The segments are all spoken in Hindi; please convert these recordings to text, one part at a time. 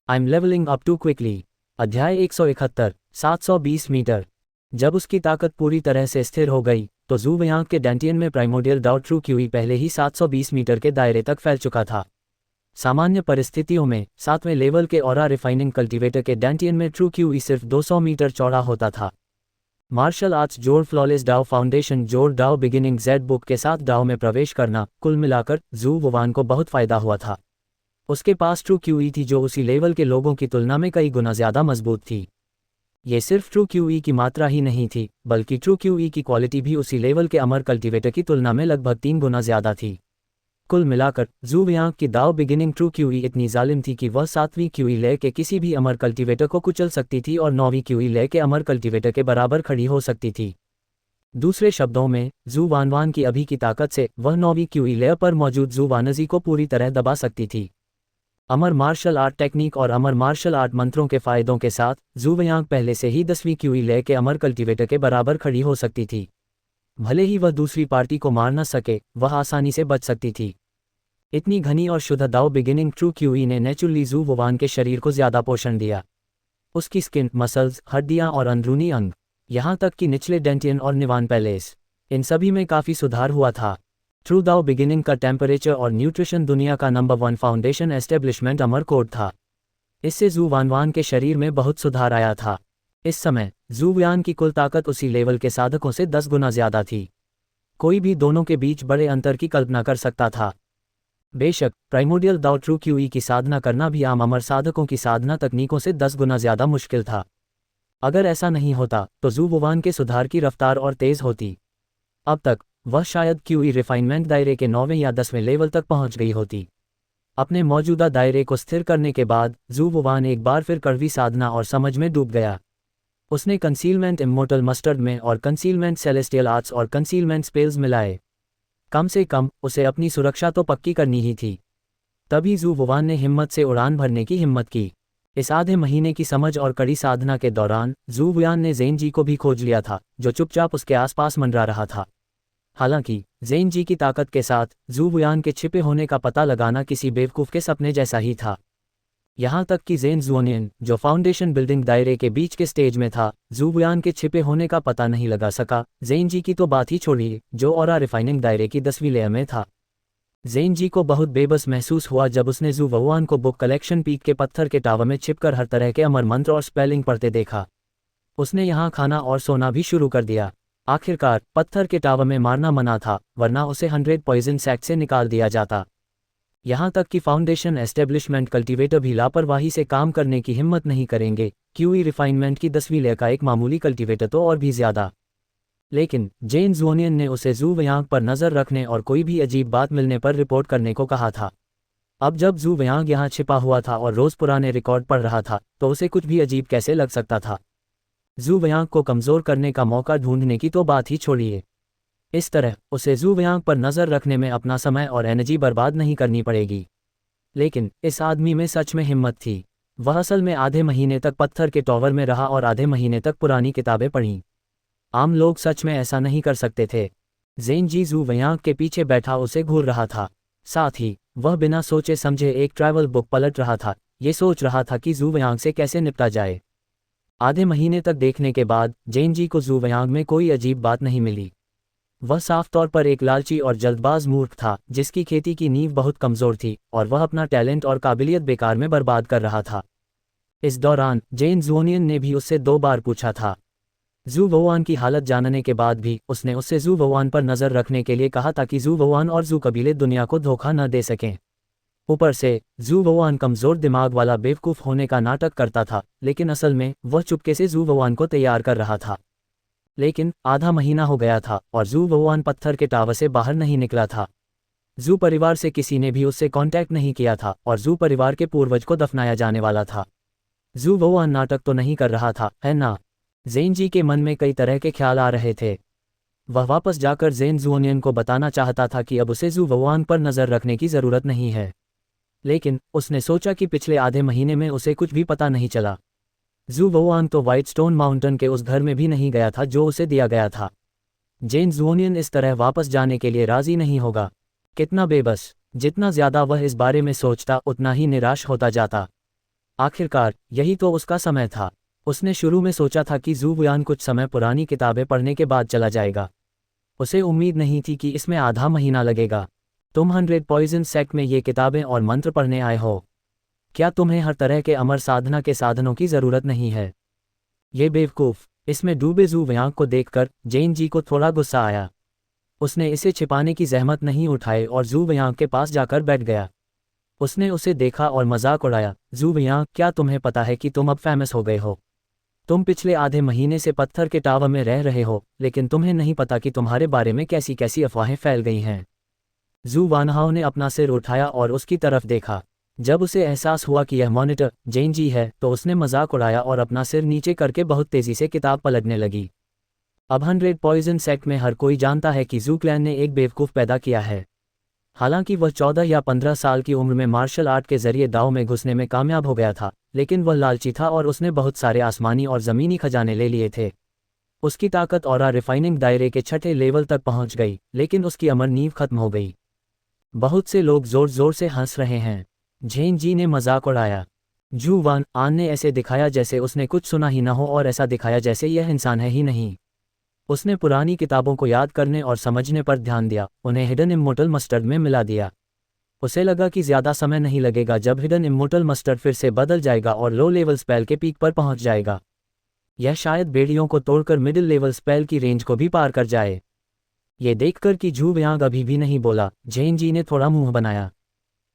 I am levelling up too quickly. अध्याय 171, 720 मीटर। जब उसकी ताकत पूरी तरह से स्थिर हो गई तो ज़ू वयांग के डेंटियन में प्राइमोडियल डाउ ट्रू क्यूई पहले ही 720 मीटर के दायरे तक फैल चुका था। सामान्य परिस्थितियों में 7वें लेवल के ऑरा रिफाइनिंग कल्टीवेटर के डेंटियन में ट्रू क्यूई सिर्फ 200 मीटर चौड़ा होता था। मार्शल आर्ट्स जोड़ फ्लॉलेस डाओ फाउंडेशन जोड़ डाओ बिगिनिंग जेड बुक के साथ डाओ में प्रवेश करना, कुल मिलाकर ज़ू वुवान को बहुत फायदा हुआ था। उसके पास ट्रू क्यूई थी जो उसी लेवल के लोगों की तुलना में कई गुना ज़्यादा मजबूत थी। ये सिर्फ ट्रू क्यूई की मात्रा ही नहीं थी, बल्कि ट्रू क्यूई की क्वालिटी भी उसी लेवल के अमर कल्टीवेटर की तुलना में लगभग 3 गुना ज़्यादा थी। कुल मिलाकर ज़ू वयांग की दाओ बिगिनिंग ट्रू क्यूई इतनी जालिम थी कि वह 7वीं क्यूई ले के किसी भी अमर कल्टीवेटर को कुचल सकती थी और 9वीं क्यूई ले के अमर कल्टीवेटर के बराबर खड़ी हो सकती थी। दूसरे शब्दों में, ज़ू वानवान की अभी की ताकत से वह 9वीं क्यूई लेयर पर मौजूद ज़ू वानजी को पूरी तरह दबा सकती थी। अमर मार्शल आर्ट टेक्निक और अमर मार्शल आर्ट मंत्रों के फायदों के साथ ज़ू वयांग पहले से ही 10वीं क्यूई ले के अमर कल्टीवेटर के बराबर खड़ी हो सकती थी। भले ही वह दूसरी पार्टी को मार न सके, वह आसानी से बच सकती थी। इतनी घनी और शुद्ध दाओ बिगिनिंग ट्रू क्यूई ने नेचुरली ज़ू वुवान के शरीर को ज़्यादा पोषण दिया। उसकी स्किन, मसल्स, हड्डियां और अंदरूनी अंग, यहाँ तक कि निचले डेंटियन और निवान पैलेस, इन सभी में काफ़ी सुधार हुआ था। ट्रू दाओ बिगिनिंग का टेम्परेचर और न्यूट्रिशन दुनिया का नंबर 1 फाउंडेशन एस्टेब्लिशमेंट अमर कोड था। इससे ज़ू वानवान के शरीर में बहुत सुधार आया था। इस समय ज़ू वयान की कुल ताकत उसी लेवल के साधकों से 10 गुना ज़्यादा थी। कोई भी दोनों के बीच बड़े अंतर की कल्पना कर सकता था। बेशक प्राइमोडियल दाओ ट्रू क्यूई की साधना करना भी आम अमर साधकों की साधना तकनीकों से 10 गुना ज़्यादा मुश्किल था। अगर ऐसा नहीं होता तो ज़ू वुवान के सुधार की रफ्तार और तेज़ होती। अब तक वह शायद क्यूई रिफाइनमेंट दायरे के 9वें या 10वें लेवल तक पहुंच गई होती। अपने मौजूदा दायरे को स्थिर करने के बाद ज़ू वुवान एक बार फिर कड़वी साधना और समझ में डूब गया। उसने कंसीलमेंट इम्मोर्टल मस्टर्ड में और कंसीलमेंट सेलेस्टियल आर्ट्स और कंसीलमेंट स्पेल्स मिलाए। कम से कम उसे अपनी सुरक्षा तो पक्की करनी ही थी। तभी ज़ू वुवान ने हिम्मत से उड़ान भरने की हिम्मत की। इस आधे महीने की समझ और कड़ी साधना के दौरान ज़ू वुयान ने ज़ेन जी को भी खोज लिया था, जो चुपचाप उसके आसपास मंडरा रहा था। हालांकि ज़ेन जी की ताकत के साथ ज़ू वुयान के छिपे होने का पता लगाना किसी बेवकूफ़ के सपने जैसा ही था। यहाँ तक कि ज़ेन ज़ुओनियन, जो फाउंडेशन बिल्डिंग दायरे के बीच के स्टेज में था, ज़ू वुयान के छिपे होने का पता नहीं लगा सका। ज़ेन जी की तो बात ही छोड़िए, जो ऑरा रिफाइनिंग दायरे की 10वीं लेयर में था। ज़ेन जी को बहुत बेबस महसूस हुआ जब उसने ज़ू वुयान को बुक कलेक्शन पीक के पत्थर के टावर में छिपकर हर तरह के अमर मंत्र और स्पेलिंग पढ़ते देखा। उसने यहाँ खाना और सोना भी शुरू कर दिया। आखिरकार पत्थर के टावर में मारना मना था, वरना उसे 100 पॉइजन सैक से निकाल दिया जाता। यहाँ तक कि फाउंडेशन एस्टेब्लिशमेंट कल्टीवेटर भी लापरवाही से काम करने की हिम्मत नहीं करेंगे। क्यूई रिफाइनमेंट की 10वीं लेयर का एक मामूली कल्टीवेटर तो और भी ज़्यादा। लेकिन ज़ेन ज़ुओनियन ने उसे ज़ू वयांग पर नज़र रखने और कोई भी अजीब बात मिलने पर रिपोर्ट करने को कहा था। अब जब ज़ू वयांग यहाँ छिपा हुआ था और रोज़ पुराने रिकॉर्ड पढ़ रहा था, तो उसे कुछ भी अजीब कैसे लग सकता था। ज़ू वयांग को कमज़ोर करने का मौका ढूंढने की तो बात ही छोड़िए। इस तरह उसे ज़ू वयांग पर नज़र रखने में अपना समय और एनर्जी बर्बाद नहीं करनी पड़ेगी। लेकिन इस आदमी में सच में हिम्मत थी। वह असल में आधे महीने तक पत्थर के टॉवर में रहा और आधे महीने तक पुरानी किताबें पढ़ीं। आम लोग सच में ऐसा नहीं कर सकते थे। ज़ेन जी ज़ू वयांग के पीछे बैठा उसे घूर रहा था। साथ ही वह बिना सोचे समझे एक ट्रैवल बुक पलट रहा था, ये सोच रहा था कि ज़ू वयांग से कैसे निपटा जाए। आधे महीने तक देखने के बाद ज़ेन जी को ज़ू वयांग में कोई अजीब बात नहीं मिली। वह साफ तौर पर एक लालची और जल्दबाज मूर्ख था, जिसकी खेती की नींव बहुत कमज़ोर थी और वह अपना टैलेंट और काबिलियत बेकार में बर्बाद कर रहा था। इस दौरान ज़ेन ज़ुओनियन ने भी उससे 2 बार पूछा था। ज़ू वुयान की हालत जानने के बाद भी उसने उससे ज़ू वुयान पर नज़र रखने के लिए कहा ताकि ज़ू वुयान और ज़ू कबीले दुनिया को धोखा न दे सकें। ऊपर से ज़ू वुयान कमज़ोर दिमाग वाला बेवकूफ़ होने का नाटक करता था, लेकिन असल में वह चुपके से ज़ू वुयान को तैयार कर रहा था। लेकिन आधा महीना हो गया था और ज़ू वुयान पत्थर के टावर से बाहर नहीं निकला था। ज़ू परिवार से किसी ने भी उससे कांटेक्ट नहीं किया था और ज़ू परिवार के पूर्वज को दफनाया जाने वाला था। ज़ू वुयान नाटक तो नहीं कर रहा था, है ना? ज़ेन जी के मन में कई तरह के ख्याल आ रहे थे। वह वापस जाकर ज़ेन ज़ुओनियन को बताना चाहता था कि अब उसे ज़ू वुयान पर नज़र रखने की ज़रूरत नहीं है। लेकिन उसने सोचा कि पिछले आधे महीने में उसे कुछ भी पता नहीं चला। ज़ू वुयान तो व्हाइट स्टोन माउंटेन के उस घर में भी नहीं गया था जो उसे दिया गया था। ज़ेन ज़ुओनियन इस तरह वापस जाने के लिए राज़ी नहीं होगा। कितना बेबस! जितना ज़्यादा वह इस बारे में सोचता उतना ही निराश होता जाता। आखिरकार यही तो उसका समय था। उसने शुरू में सोचा था कि जू वुयान कुछ समय पुरानी किताबें पढ़ने के बाद चला जाएगा। उसे उम्मीद नहीं थी कि इसमें आधा महीना लगेगा। तुम 100 पॉइजन सेक्ट में ये किताबें और मंत्र पढ़ने आए हो? क्या तुम्हें हर तरह के अमर साधना के साधनों की ज़रूरत नहीं है? ये बेवकूफ़। इसमें डूबे जू वयांग को देखकर जेन जी को थोड़ा गुस्सा आया। उसने इसे छिपाने की जहमत नहीं उठाई और जू वयांग के पास जाकर बैठ गया। उसने उसे देखा और मजाक उड़ाया। जू वयांग, क्या तुम्हें पता है कि तुम अब फेमस हो गए हो? तुम पिछले आधे महीने से पत्थर के टावर में रह रहे हो, लेकिन तुम्हें नहीं पता कि तुम्हारे बारे में कैसी कैसी अफवाहें फैल गई हैं। जू वानहाओ ने अपना सिर उठाया और उसकी तरफ देखा। जब उसे एहसास हुआ कि यह मॉनिटर जेन जी है तो उसने मजाक उड़ाया और अपना सिर नीचे करके बहुत तेजी से किताब पलटने लगी। अब 100 पॉइजन सेक्ट में हर कोई जानता है कि जू क्लैन ने एक बेवकूफ़ पैदा किया है। हालांकि वह 14 या 15 साल की उम्र में मार्शल आर्ट के जरिए दाव में घुसने में कामयाब हो गया था, लेकिन वह लालची था और उसने बहुत सारे आसमानी और ज़मीनी खजाने ले लिए थे। उसकी ताकत और रिफाइनिंग दायरे के छठे लेवल तक पहुंच गई, लेकिन उसकी अमर नींव खत्म हो गई। बहुत से लोग जोर जोर से हंस रहे हैं। झेन जी ने मजाक उड़ाया। जू वान आन ने ऐसे दिखाया जैसे उसने कुछ सुना ही न हो और ऐसा दिखाया जैसे यह इंसान है ही नहीं। उसने पुरानी किताबों को याद करने और समझने पर ध्यान दिया, उन्हें हिडन इम्मोर्टल मस्टर्ड में मिला दिया। उसे लगा कि ज़्यादा समय नहीं लगेगा जब हिडन इम्मोर्टल मस्टर्ड फिर से बदल जाएगा और लो लेवल स्पेल के पीक पर पहुंच जाएगा। यह शायद बेड़ियों को तोड़कर मिडिल लेवल स्पेल की रेंज को भी पार कर जाए। ये देखकर कि जू वयांग अभी भी नहीं बोला, झेन जी ने थोड़ा मुंह बनाया।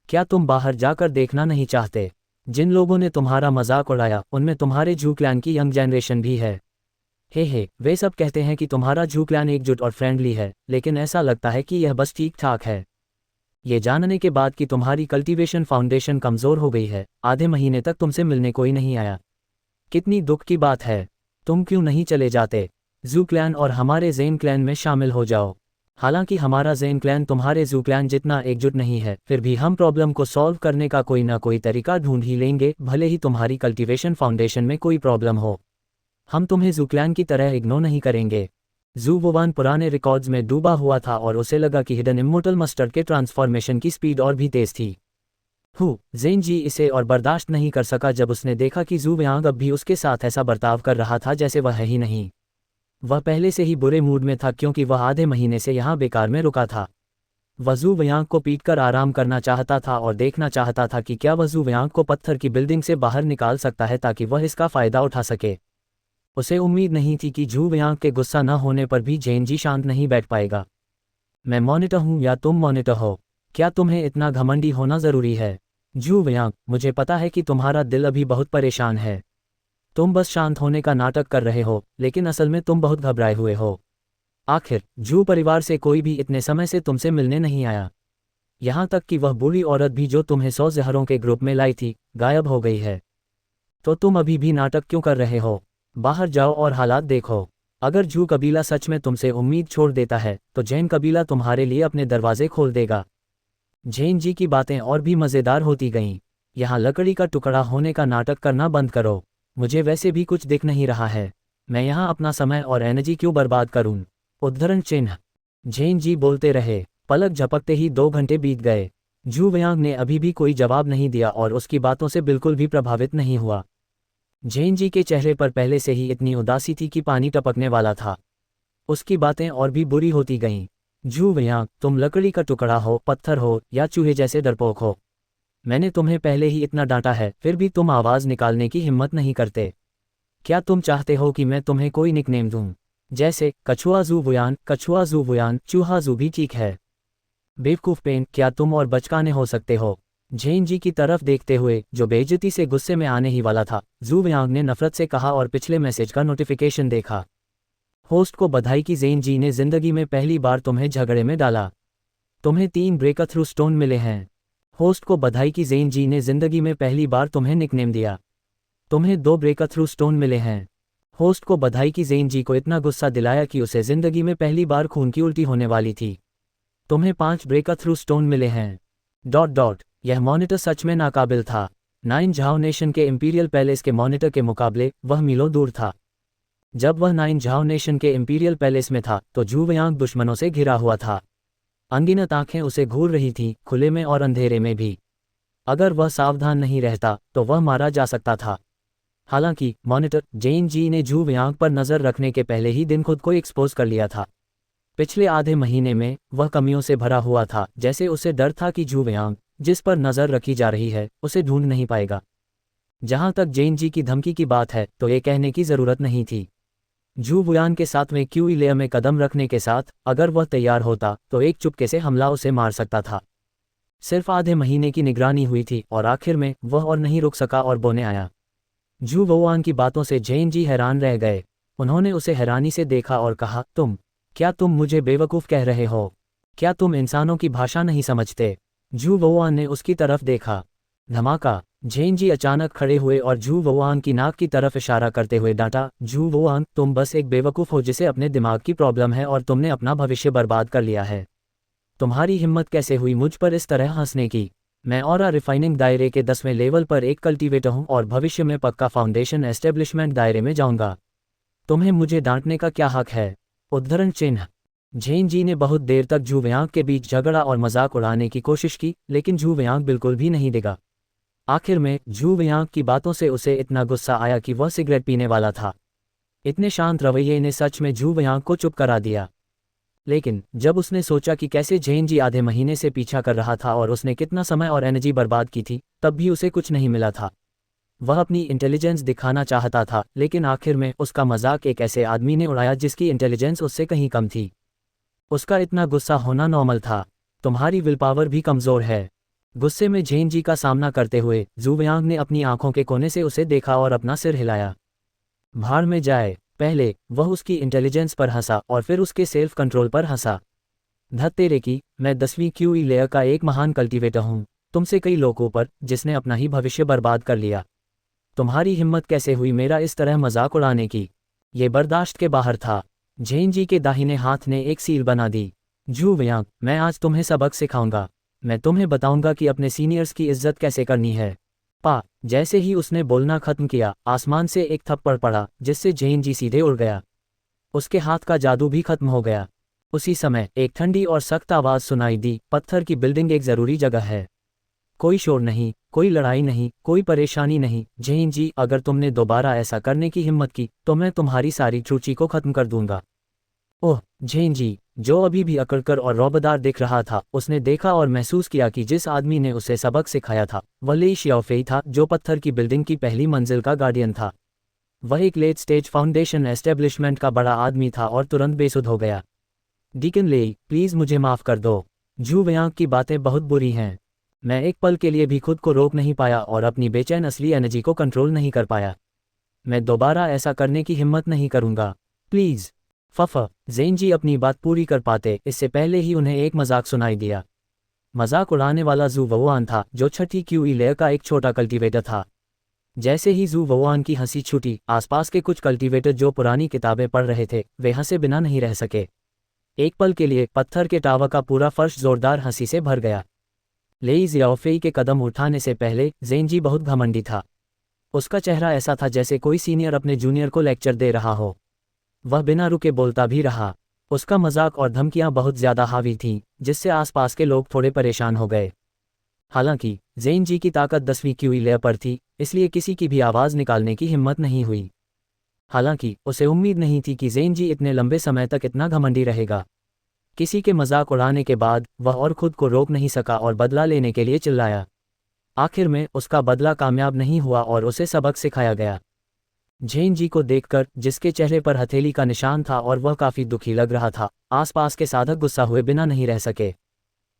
क्या तुम बाहर जाकर देखना नहीं चाहते? जिन लोगों ने तुम्हारा मजाक उड़ाया उनमें तुम्हारे जू क्लैन की यंग जनरेशन भी है। हे, वे सब कहते हैं कि तुम्हारा जू क्लैन एकजुट और फ्रेंडली है, लेकिन ऐसा लगता है कि यह बस ठीक ठाक है। ये जानने के बाद कि तुम्हारी कल्टीवेशन फाउंडेशन कमज़ोर हो गई है, आधे महीने तक तुमसे मिलने कोई नहीं आया। कितनी दुख की बात है। तुम क्यों नहीं चले जाते? जू क्लैन और हमारे जेन क्लैन में शामिल हो जाओ। हालांकि हमारा जेन क्लैन तुम्हारे जू क्लैन जितना एकजुट नहीं है, फिर भी हम प्रॉब्लम को सॉल्व करने का कोई ना कोई तरीका ढूंढ ही लेंगे, भले ही तुम्हारी कल्टीवेशन फाउंडेशन में कोई प्रॉब्लम हो। हम तुम्हें जू क्लैन की तरह इग्नोर नहीं करेंगे। जू वुयान पुराने रिकॉर्ड्स में डूबा हुआ था और उसे लगा कि हिडन इम्मोर्टल मस्टर्ड के ट्रांसफॉर्मेशन की स्पीड और भी तेज थी। जेन जी इसे और बर्दाश्त नहीं कर सका जब उसने देखा कि जू वयांग अब भी उसके साथ ऐसा बर्ताव कर रहा था जैसे वह है ही नहीं। वह पहले से ही बुरे मूड में था क्योंकि वह आधे महीने से यहाँ बेकार में रुका था। वह जू वयांग को पीटकर आराम करना चाहता था और देखना चाहता था कि क्या वह जू वयांग को पत्थर की बिल्डिंग से बाहर निकाल सकता है ताकि वह इसका फ़ायदा उठा सके। उसे उम्मीद नहीं थी कि जू वयांग के गुस्सा न होने पर भी जेन जी शांत नहीं बैठ पाएगा। मैं मॉनिटर हूँ या तुम मॉनिटर हो? क्या तुम्हें इतना घमंडी होना ज़रूरी है? जू वयांग, मुझे पता है कि तुम्हारा दिल अभी बहुत परेशान है। तुम बस शांत होने का नाटक कर रहे हो, लेकिन असल में तुम बहुत घबराए हुए हो। आखिर जू परिवार से कोई भी इतने समय से तुमसे मिलने नहीं आया। यहाँ तक कि वह बूढ़ी औरत भी जो तुम्हें 100 ज़हरों के ग्रुप में लाई थी, गायब हो गई है। तो तुम अभी भी नाटक क्यों कर रहे हो? बाहर जाओ और हालात देखो। अगर जू कबीला सच में तुमसे उम्मीद छोड़ देता है तो जैन कबीला तुम्हारे लिए अपने दरवाजे खोल देगा। जैन जी की बातें और भी मज़ेदार होती गईं। यहाँ लकड़ी का टुकड़ा होने का नाटक करना बंद करो। मुझे वैसे भी कुछ दिख नहीं रहा है। मैं यहाँ अपना समय और एनर्जी क्यों बर्बाद करूँ? उद्धरण चिन्ह। जैन जी बोलते रहे। पलक झपकते ही 2 घंटे बीत गए। जू वयांग ने अभी भी कोई जवाब नहीं दिया और उसकी बातों से बिल्कुल भी प्रभावित नहीं हुआ। जैन जी के चेहरे पर पहले से ही इतनी उदासी थी कि पानी टपकने वाला था। उसकी बातें और भी बुरी होती गईं। जू वयांग, तुम लकड़ी का टुकड़ा हो, पत्थर हो या चूहे जैसे डरपोक हो। मैंने तुम्हें पहले ही इतना डांटा है, फिर भी तुम आवाज़ निकालने की हिम्मत नहीं करते। क्या तुम चाहते हो कि मैं तुम्हें कोई निकनेम दूं? जैसे कछुआ जू वुयान, चूहा जू भी ठीक है। बेवकूफ़ पेन, क्या तुम और बचकाने हो सकते हो? झेन जी की तरफ देखते हुए, जो बेइज्जती से गुस्से में आने ही वाला था, जू वयांग ने नफरत से कहा और पिछले मैसेज का नोटिफिकेशन देखा। होस्ट को बधाई कि जेन जी ने जिंदगी में पहली बार तुम्हें झगड़े में डाला। तुम्हें 3 ब्रेकथ्रू स्टोन मिले हैं। होस्ट को बधाई कि जेन जी ने जिंदगी में पहली बार तुम्हें निकनेम दिया। तुम्हें 2 ब्रेकथ्रू स्टोन मिले हैं। होस्ट को बधाई कि जेन जी को इतना गुस्सा दिलाया कि उसे जिंदगी में पहली बार खून की उल्टी होने वाली थी। तुम्हें 5 ब्रेकथ्रू स्टोन मिले हैं। ... यह मॉनिटर सच में नाकाबिल था। 9 झाओ नेशन के इंपीरियल पैलेस के मॉनिटर के मुकाबले वह मीलों दूर था। जब वह 9 झाओ नेशन के इंपीरियल पैलेस में था तो जू वयांग दुश्मनों से घिरा हुआ था। अनगिनत आंखें उसे घूर रही थीं, खुले में और अंधेरे में भी। अगर वह सावधान नहीं रहता तो वह मारा जा सकता था। हालांकि मॉनिटर जेन जी ने झू वियांग पर नज़र रखने के पहले ही दिन खुद को एक्सपोज कर लिया था। पिछले आधे महीने में वह कमियों से भरा हुआ था, जैसे उसे डर था कि झू वियांग, जिस पर नज़र रखी जा रही है, उसे ढूंढ नहीं पाएगा। जहां तक जेन जी की धमकी की बात है तो ये कहने की ज़रूरत नहीं थी। झू वियांग के साथ में क्यूई लेयर में कदम रखने के साथ अगर वह तैयार होता तो एक चुपके से हमला उसे मार सकता था। सिर्फ आधे महीने की निगरानी हुई थी और आखिर में वह और नहीं रुक सका और बोने आया। झू वियांग की बातों से जेन जी हैरान रह गए। उन्होंने उसे हैरानी से देखा और कहा, क्या तुम मुझे बेवकूफ़ कह रहे हो? क्या तुम इंसानों की भाषा नहीं समझते? झू वियांग ने उसकी तरफ देखा। धमाका! जेन जी अचानक खड़े हुए और झू वियांग की नाक की तरफ इशारा करते हुए डांटा, झू वियांग, तुम बस एक बेवकूफ़ हो जिसे अपने दिमाग की प्रॉब्लम है और तुमने अपना भविष्य बर्बाद कर लिया है। तुम्हारी हिम्मत कैसे हुई मुझ पर इस तरह हंसने की? मैं ऑरा रिफाइनिंग दायरे के 10वें लेवल पर एक कल्टीवेटर हूँ और भविष्य में पक्का फाउंडेशन एस्टेब्लिशमेंट दायरे में जाऊंगा। तुम्हें मुझे डांटने का क्या हक है? उद्धरण चिन्ह। जेन जी ने बहुत देर तक झू वियांग के बीच झगड़ा और मजाक उड़ाने की कोशिश की, लेकिन झू वियांग बिल्कुल भी नहीं डिगा। आखिर में झू वियांग की बातों से उसे इतना गुस्सा आया कि वह सिगरेट पीने वाला था। इतने शांत रवैये ने सच में झू वियांग को चुप करा दिया। लेकिन जब उसने सोचा कि कैसे जेन जी आधे महीने से पीछा कर रहा था और उसने कितना समय और एनर्जी बर्बाद की थी, तब भी उसे कुछ नहीं मिला था। वह अपनी इंटेलिजेंस दिखाना चाहता था, लेकिन आखिर में उसका मजाक एक ऐसे आदमी ने उड़ाया जिसकी इंटेलिजेंस उससे कहीं कम थी। उसका इतना गुस्सा होना नॉर्मल था। तुम्हारी विल पावर भी कमज़ोर है। गुस्से में जेन जी का सामना करते हुए झू वियांग ने अपनी आंखों के कोने से उसे देखा और अपना सिर हिलाया। भाड़ में जाए। पहले वह उसकी इंटेलिजेंस पर हंसा और फिर उसके सेल्फ कंट्रोल पर हंसा। धत तेरे की, मैं 10वीं क्यूई लेयर का एक महान कल्टीवेटर हूँ, तुमसे कई लोगों पर, जिसने अपना ही भविष्य बर्बाद कर लिया। तुम्हारी हिम्मत कैसे हुई मेरा इस तरह मजाक उड़ाने की? ये बर्दाश्त के बाहर था। जेन जी के दाहिने हाथ ने एक सील बना दी। झू वियांग, मैं आज तुम्हें सबक सिखाऊंगा। मैं तुम्हें बताऊंगा कि अपने सीनियर्स की इज्जत कैसे करनी है। पा! जैसे ही उसने बोलना खत्म किया, आसमान से एक थप्पड़ पड़ा जिससे जेन जी सीधे उड़ गया। उसके हाथ का जादू भी खत्म हो गया। उसी समय एक ठंडी और सख्त आवाज़ सुनाई दी, पत्थर की बिल्डिंग एक ज़रूरी जगह है। कोई शोर नहीं, कोई लड़ाई नहीं, कोई परेशानी नहीं। जेन जी, अगर तुमने दोबारा ऐसा करने की हिम्मत की तो मैं तुम्हारी सारी ट्रूची को खत्म कर दूंगा। ओह! जेन जी, जो अभी भी अकड़कर और रौबदार दिख रहा था, उसने देखा और महसूस किया कि जिस आदमी ने उसे सबक सिखाया था वह ली शियाओफेई था, जो पत्थर की बिल्डिंग की पहली मंजिल का गार्डियन था। वह एक लेट स्टेज फाउंडेशन एस्टेब्लिशमेंट का बड़ा आदमी था और तुरंत बेसुध हो गया। डीकन लेई, प्लीज़ मुझे माफ़ कर दो। झू वियांग की बातें बहुत बुरी हैं। मैं एक पल के लिए भी खुद को रोक नहीं पाया और अपनी बेचैन असली एनर्जी को कंट्रोल नहीं कर पाया। मैं दोबारा ऐसा करने की हिम्मत नहीं करूंगा। प्लीज़। फफ! जेन जी अपनी बात पूरी कर पाते इससे पहले ही उन्हें एक मजाक सुनाई दिया। मजाक उड़ाने वाला झू वियांग था, जो छठी क्यूई लेयर का एक छोटा कल्टीवेटर था। जैसे ही झू वियांग की हंसी छूटी, आसपास के कुछ कल्टीवेटर जो पुरानी किताबें पढ़ रहे थे वे हंसे बिना नहीं रह सके। एक पल के लिए पत्थर के टावर का पूरा फर्श जोरदार हंसी से भर गया। लेई जियाओफेई के कदम उठाने से पहले जेन जी बहुत घमंडी था। उसका चेहरा ऐसा था जैसे कोई सीनियर अपने जूनियर को लेक्चर दे रहा हो। वह बिना रुके बोलता भी रहा। उसका मजाक और धमकियां बहुत ज्यादा हावी थीं, जिससे आसपास के लोग थोड़े परेशान हो गए। हालांकि जेन जी की ताकत 10वीं क्यूई लेयर पर थी, इसलिए किसी की भी आवाज़ निकालने की हिम्मत नहीं हुई। हालांकि उसे उम्मीद नहीं थी कि जेन जी इतने लंबे समय तक इतना घमंडी रहेगा। किसी के मजाक उड़ाने के बाद वह और खुद को रोक नहीं सका और बदला लेने के लिए चिल्लाया। आखिर में उसका बदला कामयाब नहीं हुआ और उसे सबक सिखाया गया। जेन जी को देखकर, जिसके चेहरे पर हथेली का निशान था और वह काफ़ी दुखी लग रहा था, आसपास के साधक गुस्सा हुए बिना नहीं रह सके।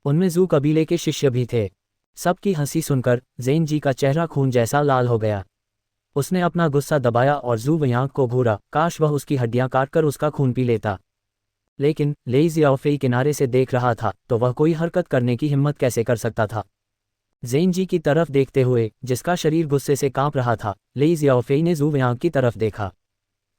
उनमें जू कबीले के शिष्य भी थे। सबकी हंसी सुनकर जेन जी का चेहरा खून जैसा लाल हो गया। उसने अपना गुस्सा दबाया और झू वियांग को घूरा, काश वह उसकी हड्डियां काटकर उसका खून पी लेता। लेकिन लेई जियाओफेई किनारे से देख रहा था, तो वह कोई हरकत करने की हिम्मत कैसे कर सकता था। जेन जी की तरफ देखते हुए, जिसका शरीर गुस्से से कांप रहा था, लेई जियाओफेई ने झू वियांग की तरफ देखा।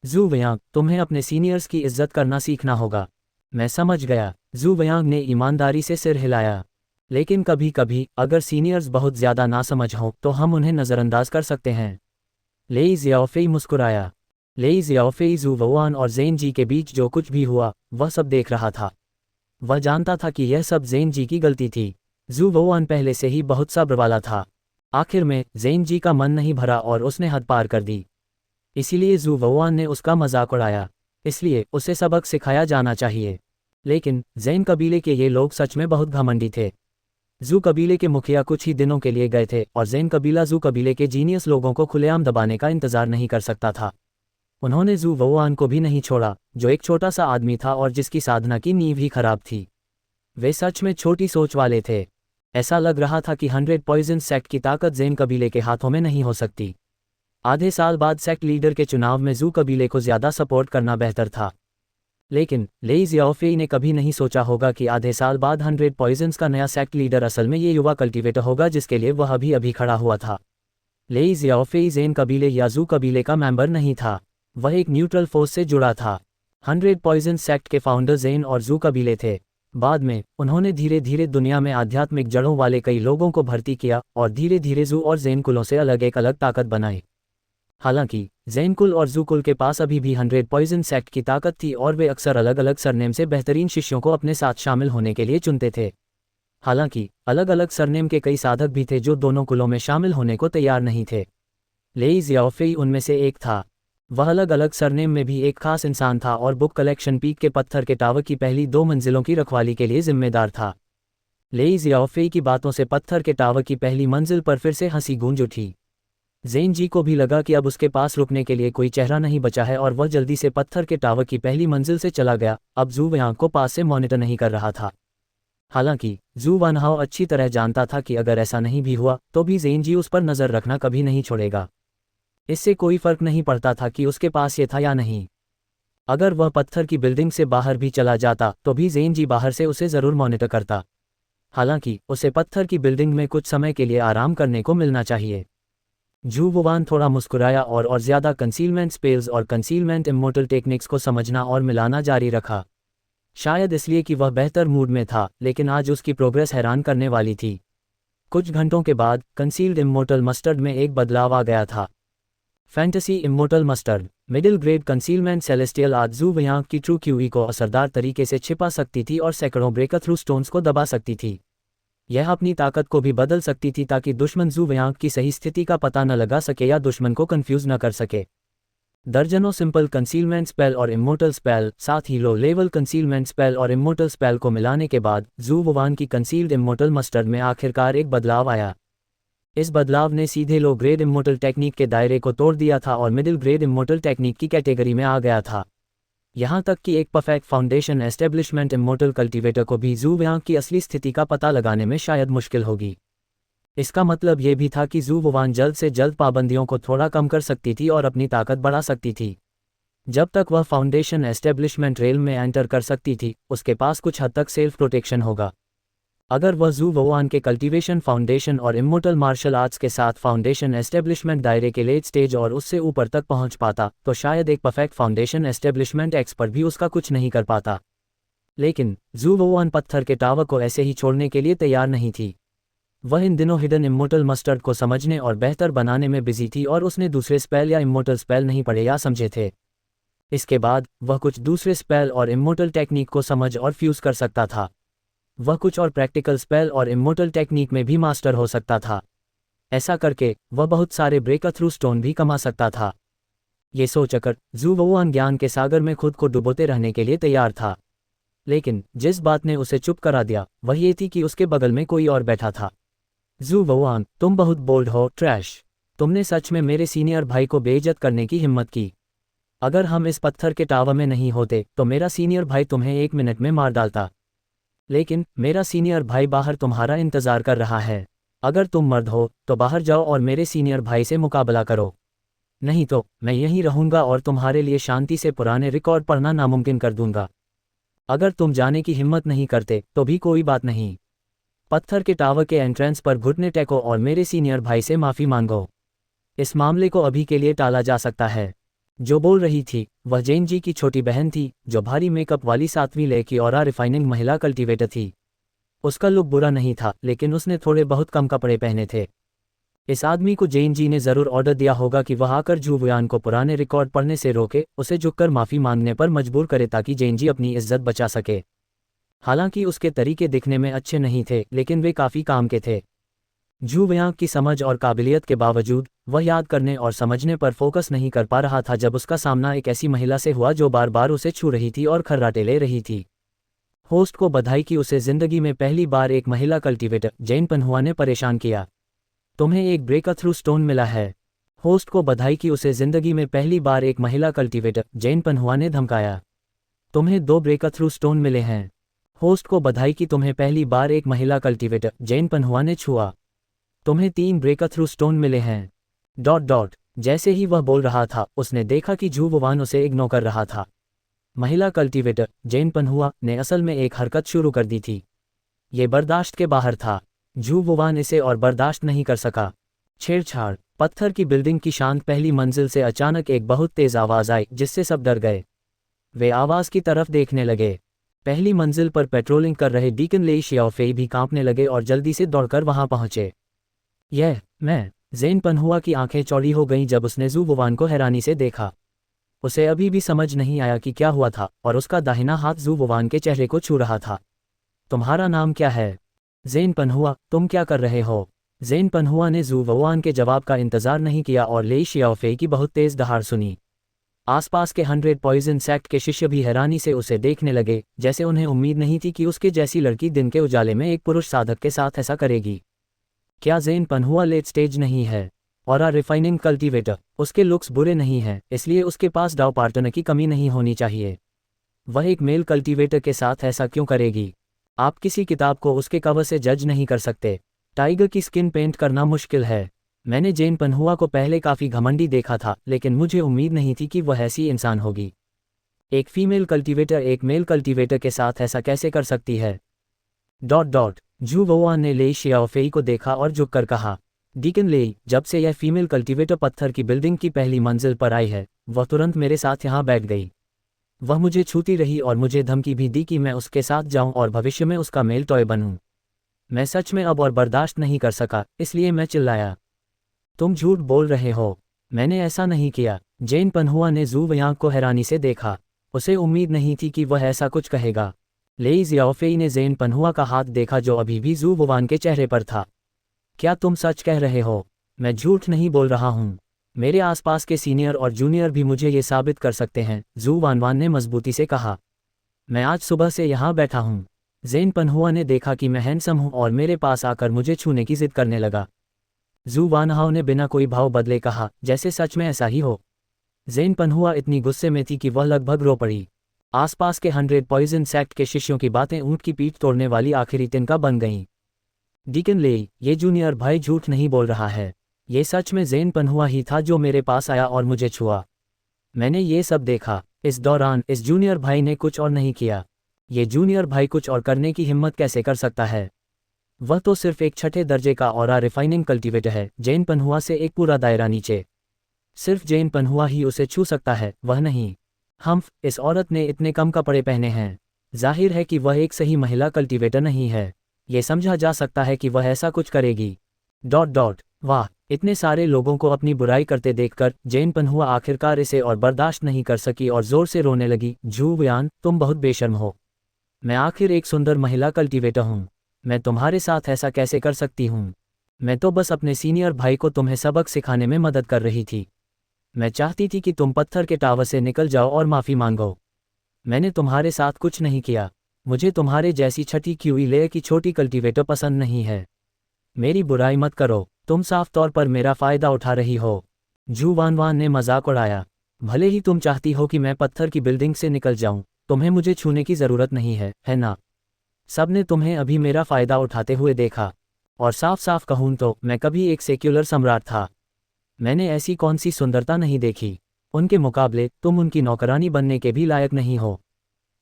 झू वियांग, तुम्हें अपने सीनियर्स की इज्जत करना सीखना होगा। मैं समझ गया। झू वियांग ने ईमानदारी से सिर हिलाया। लेकिन कभी कभी अगर सीनियर्स बहुत ज़्यादा नासमझ हों तो हम उन्हें नज़रअंदाज कर सकते हैं। लेई जियाओफेई मुस्कुराया। लेई जियाओफेई झू वियांग और जेन जी के बीच जो कुछ भी हुआ वह सब देख रहा था। वह जानता था कि यह सब जेन जी की गलती थी। झू वियांग पहले से ही बहुत सब्र वाला था। आखिर में ज़ेन जी का मन नहीं भरा और उसने हद पार कर दी। इसीलिए जू वुआन ने उसका मजाक उड़ाया। इसलिए उसे सबक सिखाया जाना चाहिए। लेकिन ज़ेन कबीले के ये लोग सच में बहुत घमंडी थे। जू कबीले के मुखिया कुछ ही दिनों के लिए गए थे और ज़ेन कबीला जू कबीले के जीनियस लोगों को खुलेआम दबाने का इंतजार नहीं कर सकता था। उन्होंने जू वुआन को भी नहीं छोड़ा, जो एक छोटा सा आदमी था और जिसकी साधना की नींव ही खराब थी। वे सच में छोटी सोच वाले थे। ऐसा लग रहा था कि 100 पॉइजन सेक्ट की ताकत ज़ेन कबीले के हाथों में नहीं हो सकती। आधे साल बाद सेक्ट लीडर के चुनाव में जू कबीले को ज़्यादा सपोर्ट करना बेहतर था। लेकिन लेई ज़ियाओफेई ने कभी नहीं सोचा होगा कि आधे साल बाद 100 पॉइजन्स का नया सेक्ट लीडर असल में ये युवा कल्टिवेटर होगा जिसके लिए वह अभी खड़ा हुआ था। लेई ज़ियाओफेई ज़ेन कबीले या जू कबीले का मेंबर नहीं था, वह एक न्यूट्रल फोर्स से जुड़ा था। 100 पॉइजन सेक्ट के फाउंडर ज़ेन और जू कबीले थे। बाद में उन्होंने धीरे धीरे दुनिया में आध्यात्मिक जड़ों वाले कई लोगों को भर्ती किया और धीरे धीरे जू और ज़ेन कुलों से अलग एक अलग ताकत बनाई। हालांकि ज़ेन कुल और जू कुल के पास अभी भी 100 पॉइजन सेक्ट की ताकत थी और वे अक्सर अलग अलग सरनेम से बेहतरीन शिष्यों को अपने साथ शामिल होने के लिए चुनते थे। हालांकि अलग अलग सरनेम के कई साधक भी थे जो दोनों कुलों में शामिल होने को तैयार नहीं थे। लेई ज़ियाओफेई उनमें से एक था। वह अलग अलग सरनेम में भी एक खास इंसान था और बुक कलेक्शन पीक के पत्थर के टावर की पहली 2 मंजिलों की रखवाली के लिए जिम्मेदार था। लेई ज़ियाओफेई की बातों से पत्थर के टावर की पहली मंजिल पर फिर से हंसी गूंज उठी। ज़ेन जी को भी लगा कि अब उसके पास रुकने के लिए कोई चेहरा नहीं बचा है और वह जल्दी से पत्थर के टावर की पहली मंजिल से चला गया। अब जू वयांग को पास से मॉनिटर नहीं कर रहा था। हालांकि जू वानहाओ अच्छी तरह जानता था कि अगर ऐसा नहीं भी हुआ तो भी ज़ेन जी उस पर नज़र रखना कभी नहीं छोड़ेगा। इससे कोई फर्क नहीं पड़ता था कि उसके पास ये था या नहीं। अगर वह पत्थर की बिल्डिंग से बाहर भी चला जाता तो भी ज़ेन जी बाहर से उसे ज़रूर मॉनिटर करता। हालांकि उसे पत्थर की बिल्डिंग में कुछ समय के लिए आराम करने को मिलना चाहिए। जू वुआन थोड़ा मुस्कुराया और ज़्यादा कंसीलमेंट स्पेल्स और कंसीलमेंट इमोर्टल टेक्निक्स को समझना और मिलाना जारी रखा। शायद इसलिए कि वह बेहतर मूड में था, लेकिन आज उसकी प्रोग्रेस हैरान करने वाली थी। कुछ घंटों के बाद कंसील्ड इमोर्टल मस्टर्ड में एक बदलाव आ गया था। Fantasy immortal mustard middle grade concealment celestial आज जू वयांग की ट्रू क्यूई को असरदार तरीके से छिपा सकती थी और सैकड़ों ब्रेकर थ्रू स्टोन्स को दबा सकती थी। यह अपनी ताकत को भी बदल सकती थी ताकि दुश्मन जू वयांग की सही स्थिति का पता न लगा सके या दुश्मन को कंफ्यूज न कर सके। दर्जनों सिंपल कंसीलमेंट स्पेल और इमोर्टल स्पेल, साथ ही लो लेवल कंसीलमेंट स्पेल और इमोर्टल स्पेल को मिलाने के बाद जू वुआन की कंसील्ड इमोर्टल मस्टर्ड में आखिरकार एक बदलाव आया। इस बदलाव ने सीधे लो ग्रेड इमोर्टल टेक्निक के दायरे को तोड़ दिया था और मिडिल ग्रेड इमोर्टल टेक्निक की कैटेगरी में आ गया था। यहाँ तक कि एक perfect foundation establishment immortal cultivator को भी जू वयांग की असली स्थिति का पता लगाने में शायद मुश्किल होगी। इसका मतलब ये भी था कि जू वुआन जल्द से जल्द पाबंदियों को थोड़ा कम कर सकती थी और अपनी ताकत बढ़ा सकती थी। जब तक वह फाउंडेशन एस्टेब्लिशमेंट रेल में एंटर कर सकती थी, उसके पास कुछ हद तक सेल्फ प्रोटेक्शन होगा। अगर वह जू वुआन के कल्टीवेशन फाउंडेशन और इमोर्टल मार्शल आर्ट्स के साथ फाउंडेशन एस्टेब्लिशमेंट दायरे के लेट स्टेज और उससे ऊपर तक पहुंच पाता तो शायद एक परफेक्ट फाउंडेशन एस्टेब्लिशमेंट एक्सपर्ट भी उसका कुछ नहीं कर पाता। लेकिन जू वुआन पत्थर के टावर को ऐसे ही छोड़ने के लिए तैयार नहीं थी। वह इन दिनों हिडन इमोर्टल मस्टर्ड को समझने और बेहतर बनाने में बिजी थी और उसने दूसरे स्पेल या इमोर्टल स्पेल नहीं पढ़े या समझे थे। इसके बाद वह कुछ दूसरे स्पेल और इमोर्टल टेक्निक को समझ और फ्यूज कर सकता था। वह कुछ और प्रैक्टिकल स्पेल और इमोर्टल टेक्निक में भी मास्टर हो सकता था। ऐसा करके वह बहुत सारे ब्रेकर थ्रू स्टोन भी कमा सकता था। ये सोचकर जू वुआन ज्ञान के सागर में खुद को डुबोते रहने के लिए तैयार था। लेकिन जिस बात ने उसे चुप करा दिया वह ये थी कि उसके बगल में कोई और बैठा था। जू वुआन, तुम बहुत बोल्ड हो, ट्रैश। तुमने सच में मेरे सीनियर भाई को बेइज्जत करने की हिम्मत की। अगर हम इस पत्थर के टावर में नहीं होते तो मेरा सीनियर भाई तुम्हें 1 मिनट में मार डालता। लेकिन मेरा सीनियर भाई बाहर तुम्हारा इंतजार कर रहा है। अगर तुम मर्द हो तो बाहर जाओ और मेरे सीनियर भाई से मुकाबला करो। नहीं तो मैं यहीं रहूंगा और तुम्हारे लिए शांति से पुराने रिकॉर्ड पढ़ना नामुमकिन कर दूंगा। अगर तुम जाने की हिम्मत नहीं करते तो भी कोई बात नहीं। पत्थर के टावर के एंट्रेंस पर घुटने टेको और मेरे सीनियर भाई से माफ़ी मांगो। इस मामले को अभी के लिए टाला जा सकता है। जो बोल रही थी वह जेन जी की छोटी बहन थी, जो भारी मेकअप वाली 7वीं ले की और रिफाइनिंग महिला कल्टीवेटर थी। उसका लुक बुरा नहीं था, लेकिन उसने थोड़े बहुत कम कपड़े पहने थे। इस आदमी को जेन जी ने ज़रूर ऑर्डर दिया होगा कि वह आकर जू वुआन को पुराने रिकॉर्ड पढ़ने से रोके, उसे झुककर माफ़ी मांगने पर मजबूर करे ताकि जेन जी अपनी इज्जत बचा सके। हालांकि उसके तरीके दिखने में अच्छे नहीं थे, लेकिन वे काफ़ी काम के थे। जू वयांग की समझ और काबिलियत के बावजूद वह याद करने और समझने पर फोकस नहीं कर पा रहा था जब उसका सामना एक ऐसी महिला से हुआ जो बार बार उसे छू रही थी और खर्राटे ले रही थी। होस्ट को बधाई कि उसे जिंदगी में पहली बार एक महिला कल्टीवेटर जैन पनहुआ ने परेशान किया। तुम्हें एक ब्रेकथ्रू स्टोन मिला है। होस्ट को बधाई कि उसे जिंदगी में पहली बार एक महिला कल्टीवेटर जैन पनहुआ ने धमकाया। तुम्हें 2 ब्रेकथ्रू स्टोन मिले हैं। होस्ट को बधाई कि तुम्हें पहली बार एक महिला कल्टीवेटर जैन पनहुआ ने छुआ। तुम्हें 3 ब्रेकथ्रू स्टोन मिले हैं। जैसे ही वह बोल रहा था उसने देखा कि जू वुवान उसे इग्नोर कर रहा था। महिला कल्टीवेटर जैन पनहुआ ने असल में एक हरकत शुरू कर दी थी। ये बर्दाश्त के बाहर था। जू वुवान इसे और बर्दाश्त नहीं कर सका। छेड़छाड़। पत्थर की बिल्डिंग की शांत पहली मंजिल से अचानक एक बहुत तेज आवाज आई जिससे सब डर गए। वे आवाज की तरफ देखने लगे। पहली मंजिल पर पेट्रोलिंग कर रहे डीकन लेई शियाओफेई भी कांपने लगे और जल्दी से दौड़कर वहां पहुंचे। मैं ज़ेन पनहुआ की आंखें चौड़ी हो गईं जब उसने जू वुवान को हैरानी से देखा। उसे अभी भी समझ नहीं आया कि क्या हुआ था और उसका दाहिना हाथ जू वुवान के चेहरे को छू रहा था। तुम्हारा नाम क्या है? ज़ेन पनहुआ, तुम क्या कर रहे हो? ज़ेन पनहुआ ने जू वुवान के जवाब का इंतजार नहीं किया और लेई शियाओफेई की बहुत तेज दहाड़ सुनी। आसपास के 100 पॉइजन सेक्ट के शिष्य भी हैरानी से उसे देखने लगे, जैसे उन्हें उम्मीद नहीं थी कि उसके जैसी लड़की दिन के उजाले में एक पुरुष साधक के साथ ऐसा करेगी। क्या ज़ेन पनहुआ लेट स्टेज नहीं है? और रिफाइनिंग कल्टीवेटर, उसके लुक्स बुरे नहीं हैं, इसलिए उसके पास डाउ पार्टनर की कमी नहीं होनी चाहिए। वह एक मेल कल्टीवेटर के साथ ऐसा क्यों करेगी? आप किसी किताब को उसके कवर से जज नहीं कर सकते। टाइगर की स्किन पेंट करना मुश्किल है। मैंने ज़ेन पनहुआ को पहले काफ़ी घमंडी देखा था, लेकिन मुझे उम्मीद नहीं थी कि वह ऐसी इंसान होगी। एक फीमेल कल्टीवेटर एक मेल कल्टीवेटर के साथ ऐसा कैसे कर सकती है? जू वुवान ने लेई शियाओफेई को देखा और झुककर कहा, डीकन लेई, जब से यह फीमेल कल्टीवेटर पत्थर की बिल्डिंग की पहली मंजिल पर आई है, वह तुरंत मेरे साथ यहाँ बैठ गई। वह मुझे छूती रही और मुझे धमकी भी दी कि मैं उसके साथ जाऊं और भविष्य में उसका मेल टॉय बनूं। मैं सच में अब और बर्दाश्त नहीं कर सका, इसलिए मैं चिल्लाया। तुम झूठ बोल रहे हो। मैंने ऐसा नहीं किया। ज़ेन पनहुआ ने जू वयांग को हैरानी से देखा। उसे उम्मीद नहीं थी कि वह ऐसा कुछ कहेगा। लेई शियाओफेई ने ज़ेन पनहुआ का हाथ देखा जो अभी भी जू वुवान के चेहरे पर था। क्या तुम सच कह रहे हो? मैं झूठ नहीं बोल रहा हूँ। मेरे आसपास के सीनियर और जूनियर भी मुझे ये साबित कर सकते हैं, जू वानवान ने मजबूती से कहा। मैं आज सुबह से यहाँ बैठा हूँ। ज़ेन पनहुआ ने देखा कि मैं हैंडसम हूँ और मेरे पास आकर मुझे छूने की जिद करने लगा। जू वानहाओ ने बिना कोई भाव बदले कहा, जैसे सच में ऐसा ही हो। ज़ेन पनहुआ इतनी गुस्से में थी कि वह लगभग रो पड़ी। आसपास के 100 पॉइजन सेक्ट के शिष्यों की बातें ऊँट की पीठ तोड़ने वाली आखिरी तिनका बन गईं। डीकन लेई, ये जूनियर भाई झूठ नहीं बोल रहा है। ये सच में ज़ेन पनहुआ ही था जो मेरे पास आया और मुझे छुआ। मैंने ये सब देखा। इस दौरान इस जूनियर भाई ने कुछ और नहीं किया। ये जूनियर भाई कुछ और करने की हिम्मत कैसे कर सकता है? वह तो सिर्फ एक छठे दर्जे का और रिफाइनिंग कल्टीवेटर है, ज़ेन पनहुआ से एक पूरा दायरा नीचे। सिर्फ ज़ेन पनहुआ ही उसे छू सकता है, वह नहीं। इस औरत ने इतने कम कपड़े पहने हैं। जाहिर है कि वह एक सही महिला कल्टीवेटर नहीं है। ये समझा जा सकता है कि वह ऐसा कुछ करेगी। वाह, इतने सारे लोगों को अपनी बुराई करते देखकर ज़ेन पनहुआ आखिरकार इसे और बर्दाश्त नहीं कर सकी और जोर से रोने लगी। जू वुयान, तुम बहुत बेशर्म हो। मैं आखिर एक सुंदर महिला कल्टीवेटर हूँ। मैं तुम्हारे साथ ऐसा कैसे कर सकती हूँ? मैं तो बस अपने सीनियर भाई को तुम्हें सबक सिखाने में मदद कर रही थी। मैं चाहती थी कि तुम पत्थर के टावर से निकल जाओ और माफ़ी मांगो। मैंने तुम्हारे साथ कुछ नहीं किया। मुझे तुम्हारे जैसी छठी क्यूई लेयर की छोटी कल्टीवेटर पसंद नहीं है। मेरी बुराई मत करो, तुम साफ तौर पर मेरा फ़ायदा उठा रही हो। जू वानवान ने मजाक उड़ाया। भले ही तुम चाहती हो कि मैं पत्थर की बिल्डिंग से निकल जाऊं, तुम्हें मुझे छूने की ज़रूरत नहीं है ना? सबने तुम्हें अभी मेरा फ़ायदा उठाते हुए देखा। और साफ साफ कहूँ तो मैं कभी एक सेक्युलर सम्राट था। मैंने ऐसी कौन सी सुंदरता नहीं देखी। उनके मुकाबले तुम उनकी नौकरानी बनने के भी लायक नहीं हो।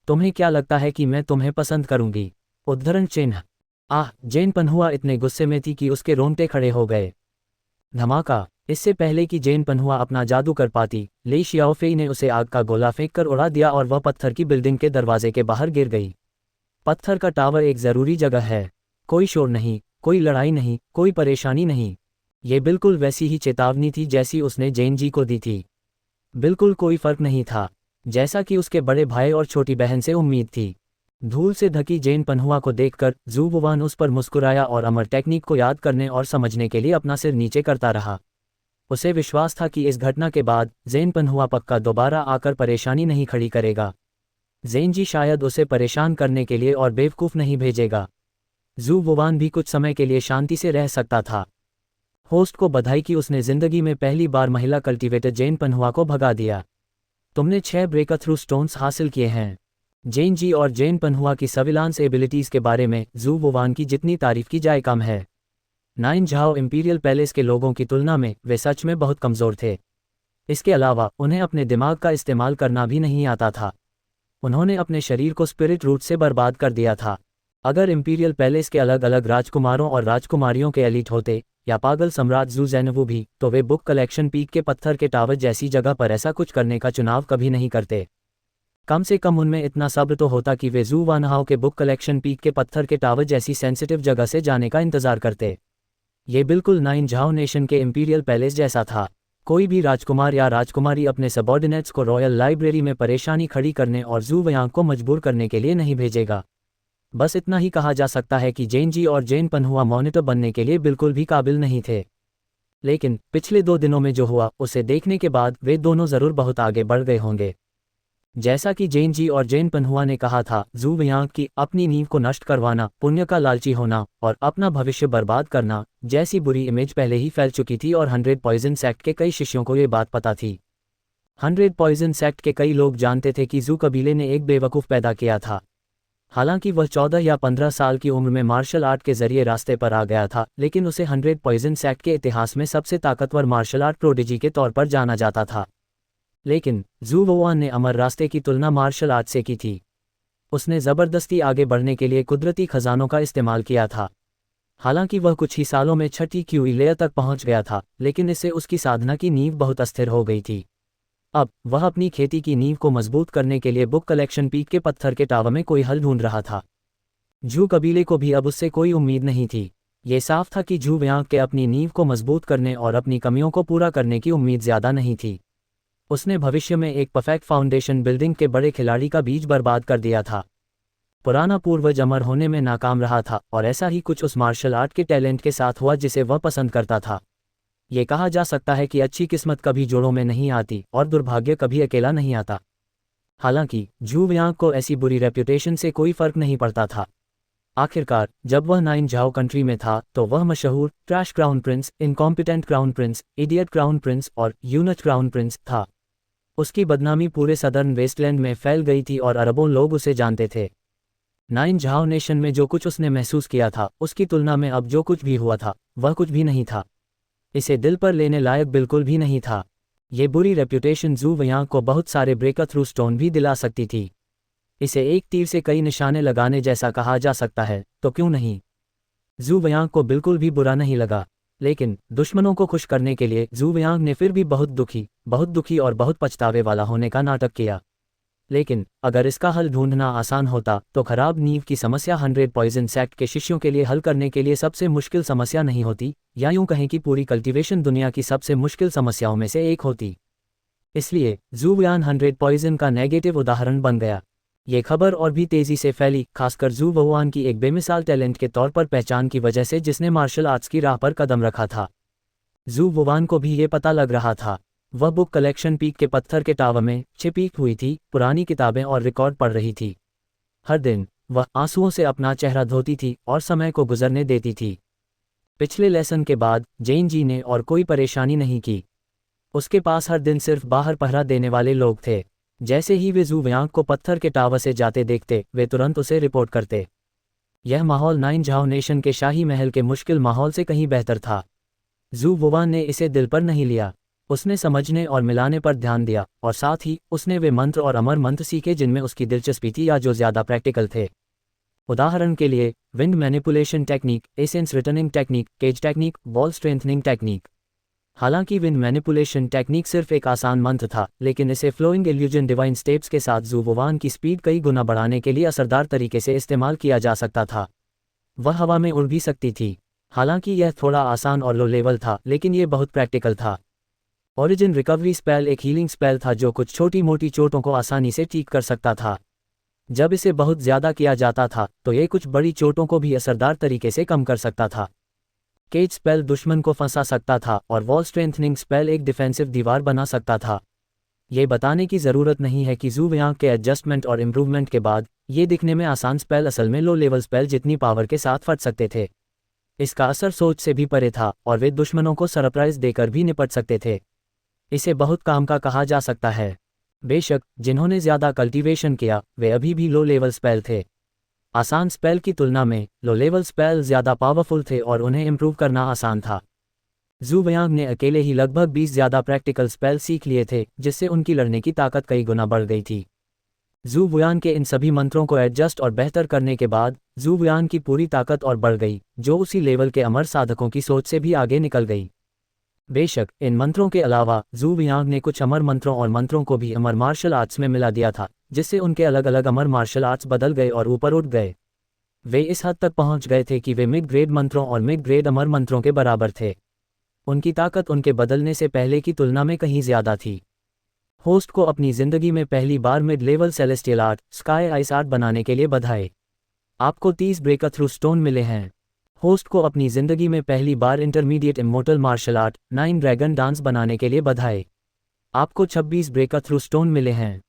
तुम्हें क्या लगता है कि मैं तुम्हें पसंद करूंगी? उद्धरण चिन्ह। ज़ेन पनहुआ इतने गुस्से में थी कि उसके रोंगटे खड़े हो गए। धमाका। इससे पहले कि ज़ेन पनहुआ अपना जादू कर पाती, लेई शियाओफेई ने उसे आग का गोला फेंक कर उड़ा दिया और वह पत्थर की बिल्डिंग के दरवाजे के बाहर गिर गई। पत्थर का टावर एक ज़रूरी जगह है। कोई शोर नहीं, कोई लड़ाई नहीं, कोई परेशानी नहीं। ये बिल्कुल वैसी ही चेतावनी थी जैसी उसने ज़ेन जी को दी थी। बिल्कुल कोई फर्क नहीं था, जैसा कि उसके बड़े भाई और छोटी बहन से उम्मीद थी। धूल से ढकी जेन पनहुआ को देखकर जू वुवान उस पर मुस्कुराया और अमर टेक्निक को याद करने और समझने के लिए अपना सिर नीचे करता रहा। उसे विश्वास था कि इस घटना के बाद जेन पनहुआ पक्का दोबारा आकर परेशानी नहीं खड़ी करेगा। जेन जी शायद उसे परेशान करने के लिए और बेवकूफ़ नहीं भेजेगा। जू वुवान भी कुछ समय के लिए शांति से रह सकता था। होस्ट को बधाई कि उसने जिंदगी में पहली बार महिला कल्टिवेटर जेन पनहुआ को भगा दिया। तुमने 6 ब्रेकर थ्रू स्टोन्स हासिल किए हैं। जेन जी और जेन पनहुआ की सर्विलांस एबिलिटीज़ के बारे में जू वुवान की जितनी तारीफ की जाए कम है। नाइन झाओ इंपीरियल पैलेस के लोगों की तुलना में वे सच में बहुत कमज़ोर थे। इसके अलावा उन्हें अपने दिमाग का इस्तेमाल करना भी नहीं आता था। उन्होंने अपने शरीर को स्पिरिट रूट से बर्बाद कर दिया था। अगर इंपीरियल पैलेस के अलग अलग राजकुमारों और राजकुमारियों के एलिट होते या पागल सम्राट जू ज़ेनवू भी, तो वे बुक कलेक्शन पीक के पत्थर के टावर जैसी जगह पर ऐसा कुछ करने का चुनाव कभी नहीं करते। कम से कम उनमें इतना सब्र तो होता कि वे जू वानहाओ के बुक कलेक्शन पीक के पत्थर के टावर जैसी सेंसिटिव जगह से जाने का इंतजार करते। ये बिल्कुल नाइन झाओ नेशन के इंपीरियल पैलेस जैसा था। कोई भी राजकुमार या राजकुमारी अपने सबॉर्डिनेट्स को रॉयल लाइब्रेरी में परेशानी खड़ी करने और जू वयांग को मजबूर करने के लिए नहीं भेजेगा। बस इतना ही कहा जा सकता है कि जेन जी और जेन पनहुआ मॉनिटर बनने के लिए बिल्कुल भी काबिल नहीं थे। लेकिन पिछले 2 दिनों में जो हुआ उसे देखने के बाद वे दोनों ज़रूर बहुत आगे बढ़ गए होंगे। जैसा कि जेन जी और जेन पनहुआ ने कहा था, जू वयांग की अपनी नींव को नष्ट करवाना, पुण्य का लालची होना और अपना भविष्य बर्बाद करना जैसी बुरी इमेज पहले ही फैल चुकी थी और 100 पॉइजन सेक्ट के कई शिष्यों को ये बात पता थी। 100 पॉइजन सेक्ट के कई लोग जानते थे कि जू कबीले ने एक बेवकूफ़ पैदा किया था। हालांकि वह 14 या 15 साल की उम्र में मार्शल आर्ट के जरिए रास्ते पर आ गया था, लेकिन उसे 100 पॉइजन सेक्ट के इतिहास में सबसे ताकतवर मार्शल आर्ट प्रोडिजी के तौर पर जाना जाता था। लेकिन जू वुआन ने अमर रास्ते की तुलना मार्शल आर्ट से की थी। उसने ज़बरदस्ती आगे बढ़ने के लिए कुदरती खजानों का इस्तेमाल किया था। हालांकि वह कुछ ही सालों में 6ठी क्यूई लेयर तक पहुंच गया था, लेकिन इससे उसकी साधना की नींव बहुत अस्थिर हो गई थी। अब वह अपनी खेती की नींव को मजबूत करने के लिए बुक कलेक्शन पीक के पत्थर के टावर में कोई हल ढूंढ रहा था। जू कबीले को भी अब उससे कोई उम्मीद नहीं थी। ये साफ था कि जू वयांग के अपनी नींव को मजबूत करने और अपनी कमियों को पूरा करने की उम्मीद ज़्यादा नहीं थी। उसने भविष्य में एक परफेक्ट फाउंडेशन बिल्डिंग के बड़े खिलाड़ी का बीज बर्बाद कर दिया था। पुराना पूर्वज अमर होने में नाकाम रहा था और ऐसा ही कुछ उस मार्शल आर्ट के टैलेंट के साथ हुआ जिसे वह पसंद करता था। ये कहा जा सकता है कि अच्छी किस्मत कभी जोड़ों में नहीं आती और दुर्भाग्य कभी अकेला नहीं आता। हालांकि जू वयांग को ऐसी बुरी रेप्यूटेशन से कोई फर्क नहीं पड़ता था। आखिरकार जब वह नाइन झाओ कंट्री में था तो वह मशहूर trash crown Prince, incompetent crown Prince, idiot crown Prince और यूनट क्राउन प्रिंस था। उसकी बदनामी पूरे सदर्न वेस्टलैंड में फैल गई थी और अरबों लोग उसे जानते थे। नाइन झाओ नेशन में जो कुछ उसने महसूस किया था उसकी तुलना में अब जो कुछ भी हुआ था वह कुछ भी नहीं था। इसे दिल पर लेने लायक बिल्कुल भी नहीं था। ये बुरी रेप्यूटेशन जू वयांग को बहुत सारे ब्रेकर थ्रू स्टोन भी दिला सकती थी। इसे एक तीर से कई निशाने लगाने जैसा कहा जा सकता है, तो क्यों नहीं। जू वयांग को बिल्कुल भी बुरा नहीं लगा, लेकिन दुश्मनों को खुश करने के लिए जू वयांग ने फिर भी बहुत दुखी और बहुत पछतावे वाला होने का नाटक किया। लेकिन अगर इसका हल ढूंढना आसान होता तो खराब नींव की समस्या 100 पॉइजन सेक्ट के शिष्यों के लिए हल करने के लिए सबसे मुश्किल समस्या नहीं होती, या यूं कहें कि पूरी कल्टीवेशन दुनिया की सबसे मुश्किल समस्याओं में से एक होती। इसलिए जू वुआन 100 पॉइजन का नेगेटिव उदाहरण बन गया। ये खबर और भी तेजी से फैली, खासकर जू वुआन की एक बेमिसाल टैलेंट के तौर पर पहचान की वजह से जिसने मार्शल आर्ट्स की राह पर कदम रखा था। जू वुआन को भी ये पता लग रहा था। वह बुक कलेक्शन पीक के पत्थर के टावर में छिपी हुई थी, पुरानी किताबें और रिकॉर्ड पढ़ रही थी। हर दिन वह आंसुओं से अपना चेहरा धोती थी और समय को गुजरने देती थी। पिछले लेसन के बाद जेन जी ने और कोई परेशानी नहीं की। उसके पास हर दिन सिर्फ बाहर पहरा देने वाले लोग थे। जैसे ही वे जू वयांग को पत्थर के टावर से जाते देखते वे तुरंत उसे रिपोर्ट करते। यह माहौल नाइन झाओ नेशन के शाही महल के मुश्किल माहौल से कहीं बेहतर था। जू वुआन ने इसे दिल पर नहीं लिया। उसने समझने और मिलाने पर ध्यान दिया और साथ ही उसने वे मंत्र और अमर मंत्र सीखे जिनमें उसकी दिलचस्पी थी या जो ज़्यादा प्रैक्टिकल थे। उदाहरण के लिए wind manipulation technique, essence returning technique, cage technique, wall strengthening technique. हालांकि विंड मैनिपुलेशन टेक्निक सिर्फ एक आसान मंत्र था, लेकिन इसे फ्लोइंग इल्यूजन डिवाइन स्टेप्स के साथ जू वुआन की स्पीड कई गुना बढ़ाने के लिए असरदार तरीके से इस्तेमाल किया जा सकता था। वह हवा में उड़ भी सकती थी। हालांकि यह थोड़ा आसान और लो लेवल था, लेकिन यह बहुत प्रैक्टिकल था। ओरिजिन रिकवरी स्पेल एक हीलिंग स्पेल था जो कुछ छोटी मोटी चोटों को आसानी से ठीक कर सकता था। जब इसे बहुत ज़्यादा किया जाता था तो ये कुछ बड़ी चोटों को भी असरदार तरीके से कम कर सकता था। केज स्पेल दुश्मन को फंसा सकता था और वॉल स्ट्रेंथनिंग स्पेल एक डिफेंसिव दीवार बना सकता था। ये बताने की ज़रूरत नहीं है कि जू वियांग के एडजस्टमेंट और इम्प्रूवमेंट के बाद ये दिखने में आसान स्पेल असल में लो लेवल स्पेल जितनी पावर के साथ फट सकते थे। इसका असर सोच से भी परे था और वे दुश्मनों को सरप्राइज देकर भी निपट सकते थे। इसे बहुत काम का कहा जा सकता है। बेशक जिन्होंने ज़्यादा कल्टीवेशन किया वे अभी भी लो लेवल स्पेल थे। आसान स्पेल की तुलना में लो लेवल स्पेल ज़्यादा पावरफुल थे और उन्हें इम्प्रूव करना आसान था। जू वियांग ने अकेले ही लगभग 20 ज़्यादा प्रैक्टिकल स्पेल सीख लिए थे, जिससे उनकी लड़ने की ताकत कई गुना बढ़ गई थी। जू वियांग के इन सभी मंत्रों को एडजस्ट और बेहतर करने के बाद जू वियांग की पूरी ताकत और बढ़ गई, जो उसी लेवल के अमर साधकों की सोच से भी आगे निकल गई। बेशक इन मंत्रों के अलावा जू वियांग ने कुछ अमर मंत्रों और मंत्रों को भी अमर मार्शल आर्ट्स में मिला दिया था, जिससे उनके अलग अलग अमर मार्शल आर्ट्स बदल गए और ऊपर उठ गए। वे इस हद तक पहुंच गए थे कि वे मिड ग्रेड मंत्रों और मिड ग्रेड अमर मंत्रों के बराबर थे। उनकी ताकत उनके बदलने से पहले की तुलना में कहीं ज़्यादा थी। होस्ट को अपनी ज़िंदगी में पहली बार mid level celestial art sky ice art बनाने के लिए बधाई। आपको 30 ब्रेक थ्रू स्टोन मिले हैं। होस्ट को अपनी ज़िंदगी में पहली बार intermediate immortal martial art 9 dragon dance बनाने के लिए बधाई। आपको 26 ब्रेक थ्रू स्टोन मिले हैं।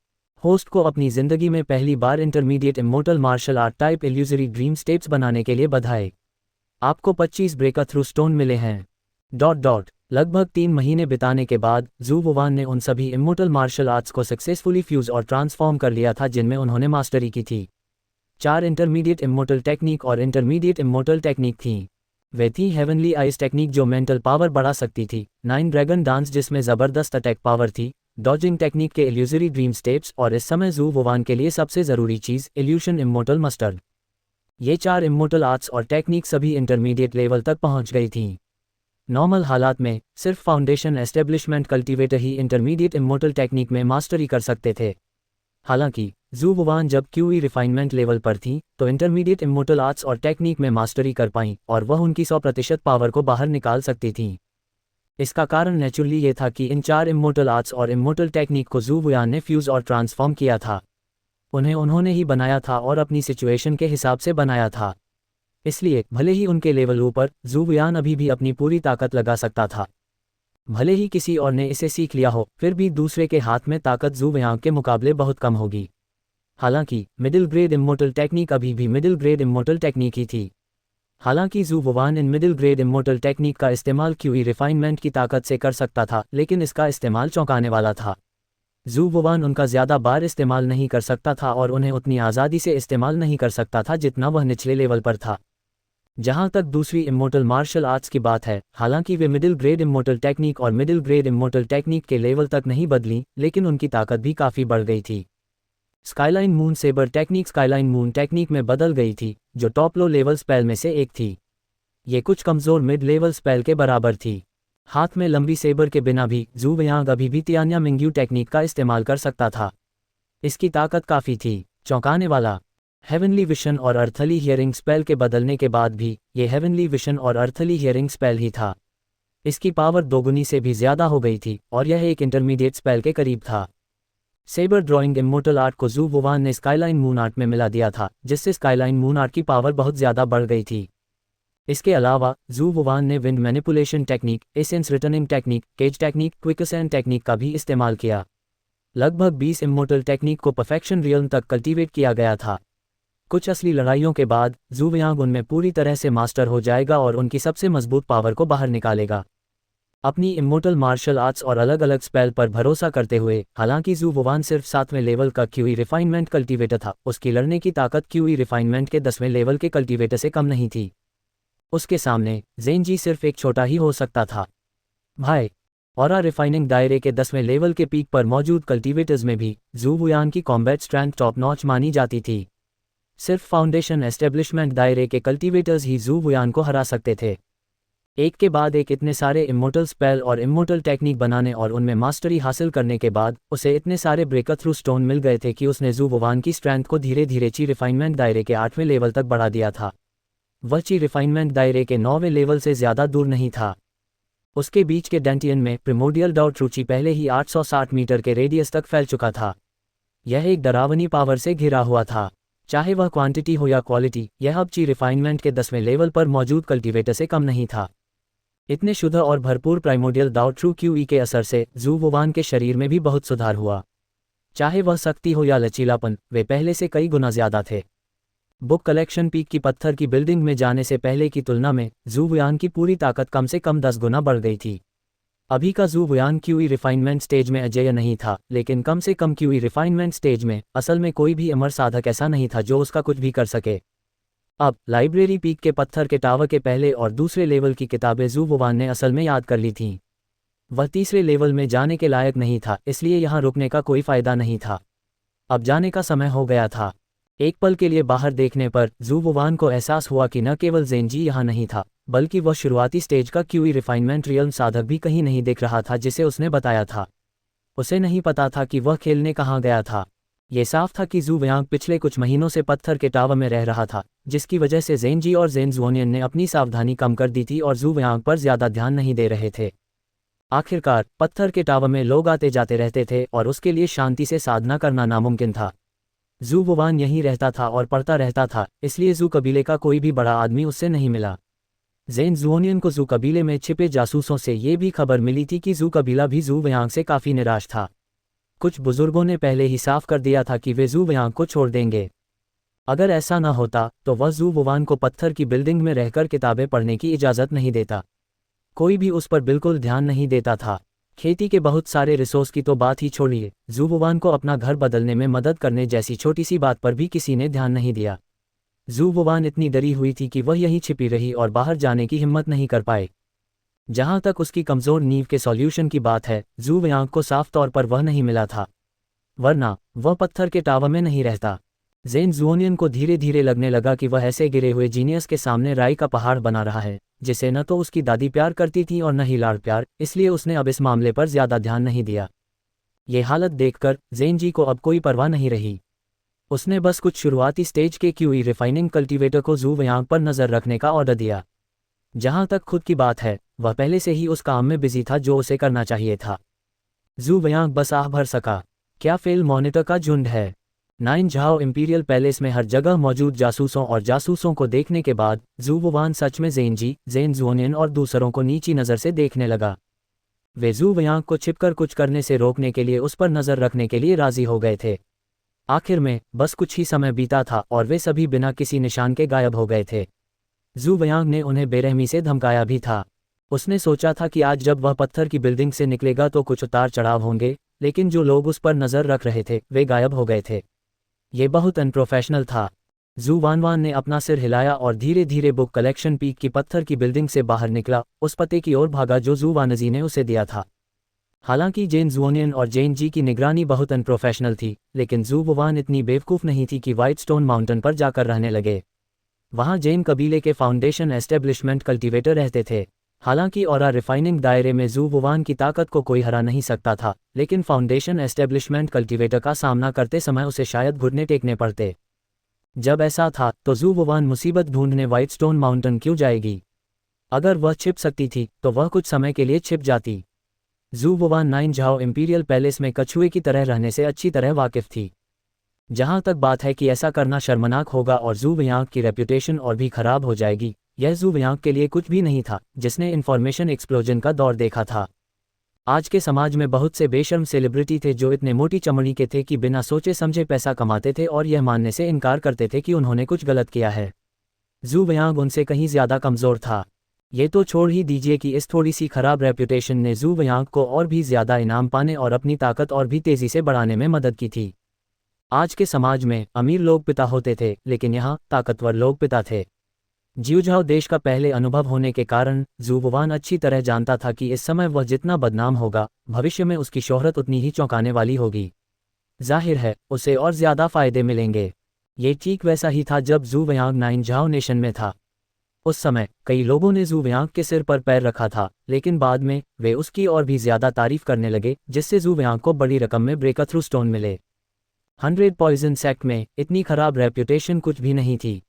होस्ट को अपनी ज़िंदगी में पहली बार intermediate immortal martial art type illusory dream steps बनाने के लिए बधाई। आपको 25 ब्रेक थ्रू स्टोन मिले हैं। लगभग 3 महीने बिताने के बाद जू वुवान ने उन सभी इमोर्टल मार्शल आर्ट्स को सक्सेसफुली फ्यूज और ट्रांसफॉर्म कर लिया था जिनमें उन्होंने मास्टरी की थी। 4 इंटरमीडिएट इमोर्टल टेक्निक और इंटरमीडिएट इमोर्टल टेक्निक थीं। वे थी हेवनली आइस टेक्निक जो मेंटल पावर बढ़ा सकती थी, 9 ड्रैगन डांस जिसमें ज़बरदस्त अटैक पावर थी, डॉजिंग टेक्निक के इल्यूजरी ड्रीम स्टेप्स और इस समय जू वुवान के लिए सबसे ज़रूरी चीज़ इल्यूशन इमोर्टल मस्टर्ड। ये 4 इमोर्टल आर्ट्स और टेक्निक सभी इंटरमीडिएट लेवल तक पहुंच गई थीं। नॉर्मल हालात में सिर्फ फाउंडेशन एस्टेब्लिशमेंट कल्टीवेटर ही इंटरमीडिएट इमोर्टल टेक्निक में मास्टरी कर सकते थे। हालांकि जू वुवान जब क्यूई रिफाइनमेंट लेवल पर थीं तो इंटरमीडिएट इमोर्टल आर्ट्स और टेक्निक में मास्टरी कर पाईं और वह उनकी 100% पावर को बाहर निकाल सकती थीं। इसका कारण नेचुरली ये था कि इन 4 इमोर्टल आर्ट्स और इमोर्टल टेक्निक को जू वुयान ने फ्यूज़ और ट्रांसफॉर्म किया था। उन्होंने ही बनाया था और अपनी सिचुएशन के हिसाब से बनाया था। इसलिए भले ही उनके लेवल ऊपर जू वुयान अभी भी अपनी पूरी ताकत लगा सकता था। भले ही किसी और ने इसे सीख लिया हो, फिर भी दूसरे के हाथ में ताकत जू वुयान के मुकाबले बहुत कम होगी। हालांकि मिडिल ग्रेड इमोर्टल टेक्निक अभी भी मिडिल ग्रेड इमोर्टल टेक्निक ही थी। हालांकि जू वुवान in middle grade immortal technique का इस्तेमाल क्यूई रिफाइनमेंट की ताकत से कर सकता था, लेकिन इसका इस्तेमाल चौंकाने वाला था। जू वुवान उनका ज़्यादा बार इस्तेमाल नहीं कर सकता था और उन्हें उतनी आज़ादी से इस्तेमाल नहीं कर सकता था जितना वह निचले लेवल पर था। जहां तक दूसरी इमोर्टल मार्शल आर्ट्स की बात है, हालांकि वे मिडिल ग्रेड इमोर्टल टेक्निक और मिडिल ग्रेड इमोर्टल टेक्निक के लेवल तक नहीं बदली, लेकिन उनकी ताकत भी काफ़ी बढ़ गई थी। Skyline moon sabre technique skyline moon technique में बदल गई थी, जो टॉप लो लेवल स्पेल में से एक थी। ये कुछ कमज़ोर मिड लेवल स्पेल के बराबर थी। हाथ में लंबी सेबर के बिना भी जू वुयांग अभी भी तियान्या मिंग्यू टेक्निक का इस्तेमाल कर सकता था। इसकी ताकत काफ़ी थी। चौंकाने वाला, हेवनली विशन और अर्थली हियरिंग स्पेल के बदलने के बाद भी ये हेवनली विशन और अर्थली हियरिंग स्पेल ही था। इसकी पावर दोगुनी से भी ज़्यादा हो गई थी और यह एक इंटरमीडिएट स्पेल के करीब था। सेबर ड्राइंग इमोर्टल आर्ट को जू वुवान ने स्काईलाइन मून आर्ट में मिला दिया था, जिससे स्काईलाइन मून आर्ट की पावर बहुत ज़्यादा बढ़ गई थी। इसके अलावा जू वुवान ने wind manipulation technique, essence returning technique, cage technique, क्विकसेंट टेक्निक का भी इस्तेमाल किया। लगभग 20 इमोर्टल टेक्निक को परफेक्शन रियल्म तक कल्टीवेट किया गया था। कुछ असली लड़ाइयों के बाद जू वुयांग उनमें पूरी तरह से मास्टर हो जाएगा और उनकी सबसे मजबूत पावर को बाहर निकालेगा। अपनी इमोर्टल मार्शल आर्ट्स और अलग अलग स्पेल पर भरोसा करते हुए, हालांकि जू वुवान सिर्फ 7वें लेवल का क्यूई रिफाइनमेंट कल्टीवेटर था, उसकी लड़ने की ताकत क्यूई रिफाइनमेंट के 10वें लेवल के कल्टीवेटर से कम नहीं थी। उसके सामने ज़ेनजी सिर्फ एक छोटा ही हो सकता था। भाई, ऑरा रिफाइनिंग दायरे के 10वें लेवल के पीक पर मौजूद कल्टीवेटर्स में भी जू वुयांग की कॉम्बैट स्ट्रेंथ टॉप नॉच मानी जाती थी। सिर्फ फाउंडेशन एस्टेब्लिशमेंट दायरे के कल्टीवेटर्स ही जू वुयांग को हरा सकते थे। एक के बाद एक इतने सारे इमोर्टल स्पेल और इमोर्टल टेक्निक बनाने और उनमें मास्टरी हासिल करने के बाद उसे इतने सारे ब्रेक थ्रू स्टोन मिल गए थे कि उसने जू वुवान की स्ट्रेंथ को धीरे धीरे ची रिफाइनमेंट दायरे के 8वें लेवल तक बढ़ा दिया था। वह ची रिफाइनमेंट दायरे के 9वें लेवल से ज़्यादा दूर नहीं था। उसके बीच के डेंटियन में प्रिमोडियल डाउट रुचि पहले ही 860 मीटर के रेडियस तक फैल चुका था। यह एक डरावनी पावर से घिरा हुआ था। चाहे वह क्वांटिटी हो या क्वालिटी, यह अब ची रिफाइनमेंट के 10वें लेवल पर मौजूद कल्टीवेटर से कम नहीं था। इतने शुद्ध और भरपूर प्राइमोडियल दाओ ट्रू क्यूई के असर से जू वुवान के शरीर में भी बहुत सुधार हुआ। चाहे वह शक्ति हो या लचीलापन, वे पहले से कई गुना ज्यादा थे। बुक कलेक्शन पीक की पत्थर की बिल्डिंग में जाने से पहले की तुलना में जू वुयान की पूरी ताकत कम से कम 10 गुना बढ़ गई थी। अभी का जू वुयान क्यूई रिफाइनमेंट स्टेज में अजेय नहीं था, लेकिन कम से कम क्यूई रिफाइनमेंट स्टेज में असल में कोई भी अमर साधक ऐसा नहीं था जो उसका कुछ भी कर सके। अब लाइब्रेरी पीक के पत्थर के टावर के पहले और दूसरे लेवल की किताबें जू वुवान ने असल में याद कर ली थीं। वह तीसरे लेवल में जाने के लायक नहीं था, इसलिए यहाँ रुकने का कोई फायदा नहीं था। अब जाने का समय हो गया था। एक पल के लिए बाहर देखने पर जू वुवान को एहसास हुआ कि न केवल ज़ेनजी यहाँ नहीं था, बल्कि वह शुरुआती स्टेज का क्यूई रिफाइनमेंट रियल्म साधक भी कहीं नहीं दिख रहा था जिसे उसने बताया था। उसे नहीं पता था कि वह खेलने कहाँ गया था। ये साफ था कि जू वयांग पिछले कुछ महीनों से पत्थर के टावर में रह रहा था, जिसकी वजह से ज़ेनजी और ज़ेनज़ुओनियन ने अपनी सावधानी कम कर दी थी और जू वयांग पर ज़्यादा ध्यान नहीं दे रहे थे। आखिरकार पत्थर के टावर में लोग आते जाते रहते थे और उसके लिए शांति से साधना करना नामुमकिन था। जू वुवान यहीं रहता था और पढ़ता रहता था, इसलिए जू कबीले का कोई भी बड़ा आदमी उससे नहीं मिला। ज़ेनज़ुओनियन को जू कबीले में छिपे जासूसों से ये भी खबर मिली थी कि जू कबीला भी जू वयांग से काफ़ी निराश था। कुछ बुजुर्गों ने पहले ही साफ कर दिया था कि वे जू वयांग को छोड़ देंगे। अगर ऐसा न होता तो वह जू वुवान को पत्थर की बिल्डिंग में रहकर किताबें पढ़ने की इजाज़त नहीं देता। कोई भी उस पर बिल्कुल ध्यान नहीं देता था। खेती के बहुत सारे रिसोर्स की तो बात ही छोड़िए, जू वुवान को अपना घर बदलने में मदद करने जैसी छोटी सी बात पर भी किसी ने ध्यान नहीं दिया। जू वुवान इतनी डरी हुई थी कि वह यहीं छिपी रही और बाहर जाने की हिम्मत नहीं कर पाए। जहां तक उसकी कमज़ोर नींव के सॉल्यूशन की बात है, जू वयांग को साफ तौर पर वह नहीं मिला था, वरना वह पत्थर के टावर में नहीं रहता। ज़ेनज़ुओनियन को धीरे धीरे लगने लगा कि वह ऐसे गिरे हुए जीनियस के सामने राई का पहाड़ बना रहा है, जिसे न तो उसकी दादी प्यार करती थी और न ही लाड़ प्यार, इसलिए उसने अब इस मामले पर ज़्यादा ध्यान नहीं दिया। ये हालत देखकर ज़ेनजी को अब कोई परवाह नहीं रही। उसने बस कुछ शुरुआती स्टेज के क्यूई रिफाइनिंग कल्टीवेटर को जू वयांग पर नज़र रखने का ऑर्डर दिया। जहां तक खुद की बात है, वह पहले से ही उस काम में बिजी था जो उसे करना चाहिए था। जू वयांग बस आह भर सका, क्या फेल मॉनिटर का झुंड है। नाइन झाओ इंपीरियल पैलेस में हर जगह मौजूद जासूसों और जासूसों को देखने के बाद जू वुवान सच में ज़ेनजी, ज़ेनज़ुओनियन और दूसरों को नीची नज़र से देखने लगा। वे जू वयांग को छिपकर कुछ करने से रोकने के लिए उस पर नज़र रखने के लिए राज़ी हो गए थे। आखिर में बस कुछ ही समय बीता था और वे सभी बिना किसी निशान के गायब हो गए थे। जू वयांग ने उन्हें बेरहमी से धमकाया भी था। उसने सोचा था कि आज जब वह पत्थर की बिल्डिंग से निकलेगा तो कुछ उतार चढ़ाव होंगे, लेकिन जो लोग उस पर नज़र रख रहे थे वे गायब हो गए थे। ये बहुत अनप्रोफेशनल था। जू वानवान ने अपना सिर हिलाया और धीरे धीरे बुक कलेक्शन पीक की पत्थर की बिल्डिंग से बाहर निकला, उस पते की ओर भागा जो जू वानजी ने उसे दिया था। हालांकि ज़ेनज़ुओनियन और ज़ेनजी की निगरानी बहुत अनप्रोफेशनल थी, लेकिन जू वुवान इतनी बेवकूफ़ नहीं थी कि व्हाइट स्टोन माउंटेन पर जाकर रहने लगे। वहाँ जैन कबीले के फाउंडेशन एस्टेब्लिशमेंट कल्टीवेटर रहते थे। हालांकि औरा रिफाइनिंग दायरे में जू वुवान की ताकत को कोई हरा नहीं सकता था, लेकिन फाउंडेशन एस्टेब्लिशमेंट कल्टीवेटर का सामना करते समय उसे शायद घुटने टेकने पड़ते। जब ऐसा था तो जू वुवान मुसीबत ढूंढने व्हाइट स्टोन माउंटेन क्यों जाएगी। अगर वह छिप सकती थी तो वह कुछ समय के लिए छिप जाती। जू वुवान नाइन झाओ इंपीरियल पैलेस में कछुए की तरह रहने से अच्छी तरह वाकिफ थी। जहां तक बात है कि ऐसा करना शर्मनाक होगा और जू वयांग की रेप्यूटेशन और भी खराब हो जाएगी, यह जू वयांग के लिए कुछ भी नहीं था जिसने इन्फॉर्मेशन एक्सप्लोजन का दौर देखा था। आज के समाज में बहुत से बेशर्म सेलिब्रिटी थे जो इतने मोटी चमड़ी के थे कि बिना सोचे समझे पैसा कमाते थे और यह मानने से इनकार करते थे कि उन्होंने कुछ गलत किया है। जू वयांग उनसे कहीं ज़्यादा कमज़ोर था। ये तो छोड़ ही दीजिए कि इस थोड़ी सी खराब रेप्यूटेशन ने जू वयांग को और भी ज़्यादा इनाम पाने और अपनी ताकत और भी तेज़ी से बढ़ाने में मदद की थी। आज के समाज में अमीर लोग पिता होते थे, लेकिन यहाँ ताकतवर लोग पिता थे। जिउझाओ देश का पहले अनुभव होने के कारण जू वुवान अच्छी तरह जानता था कि इस समय वह जितना बदनाम होगा, भविष्य में उसकी शोहरत उतनी ही चौंकाने वाली होगी। जाहिर है उसे और ज़्यादा फ़ायदे मिलेंगे। ये ठीक वैसा ही था जब जू वयांग नाइन झाओ नेशन में था। उस समय कई लोगों ने जू वयांग के सिर पर पैर रखा था, लेकिन बाद में वे उसकी और भी ज़्यादा तारीफ करने लगे, जिससे जू वयांग को बड़ी रकम में ब्रेकथ्रू स्टोन मिले। 100 पॉइजन सेक्ट में इतनी खराब रेप्यूटेशन कुछ भी नहीं थी।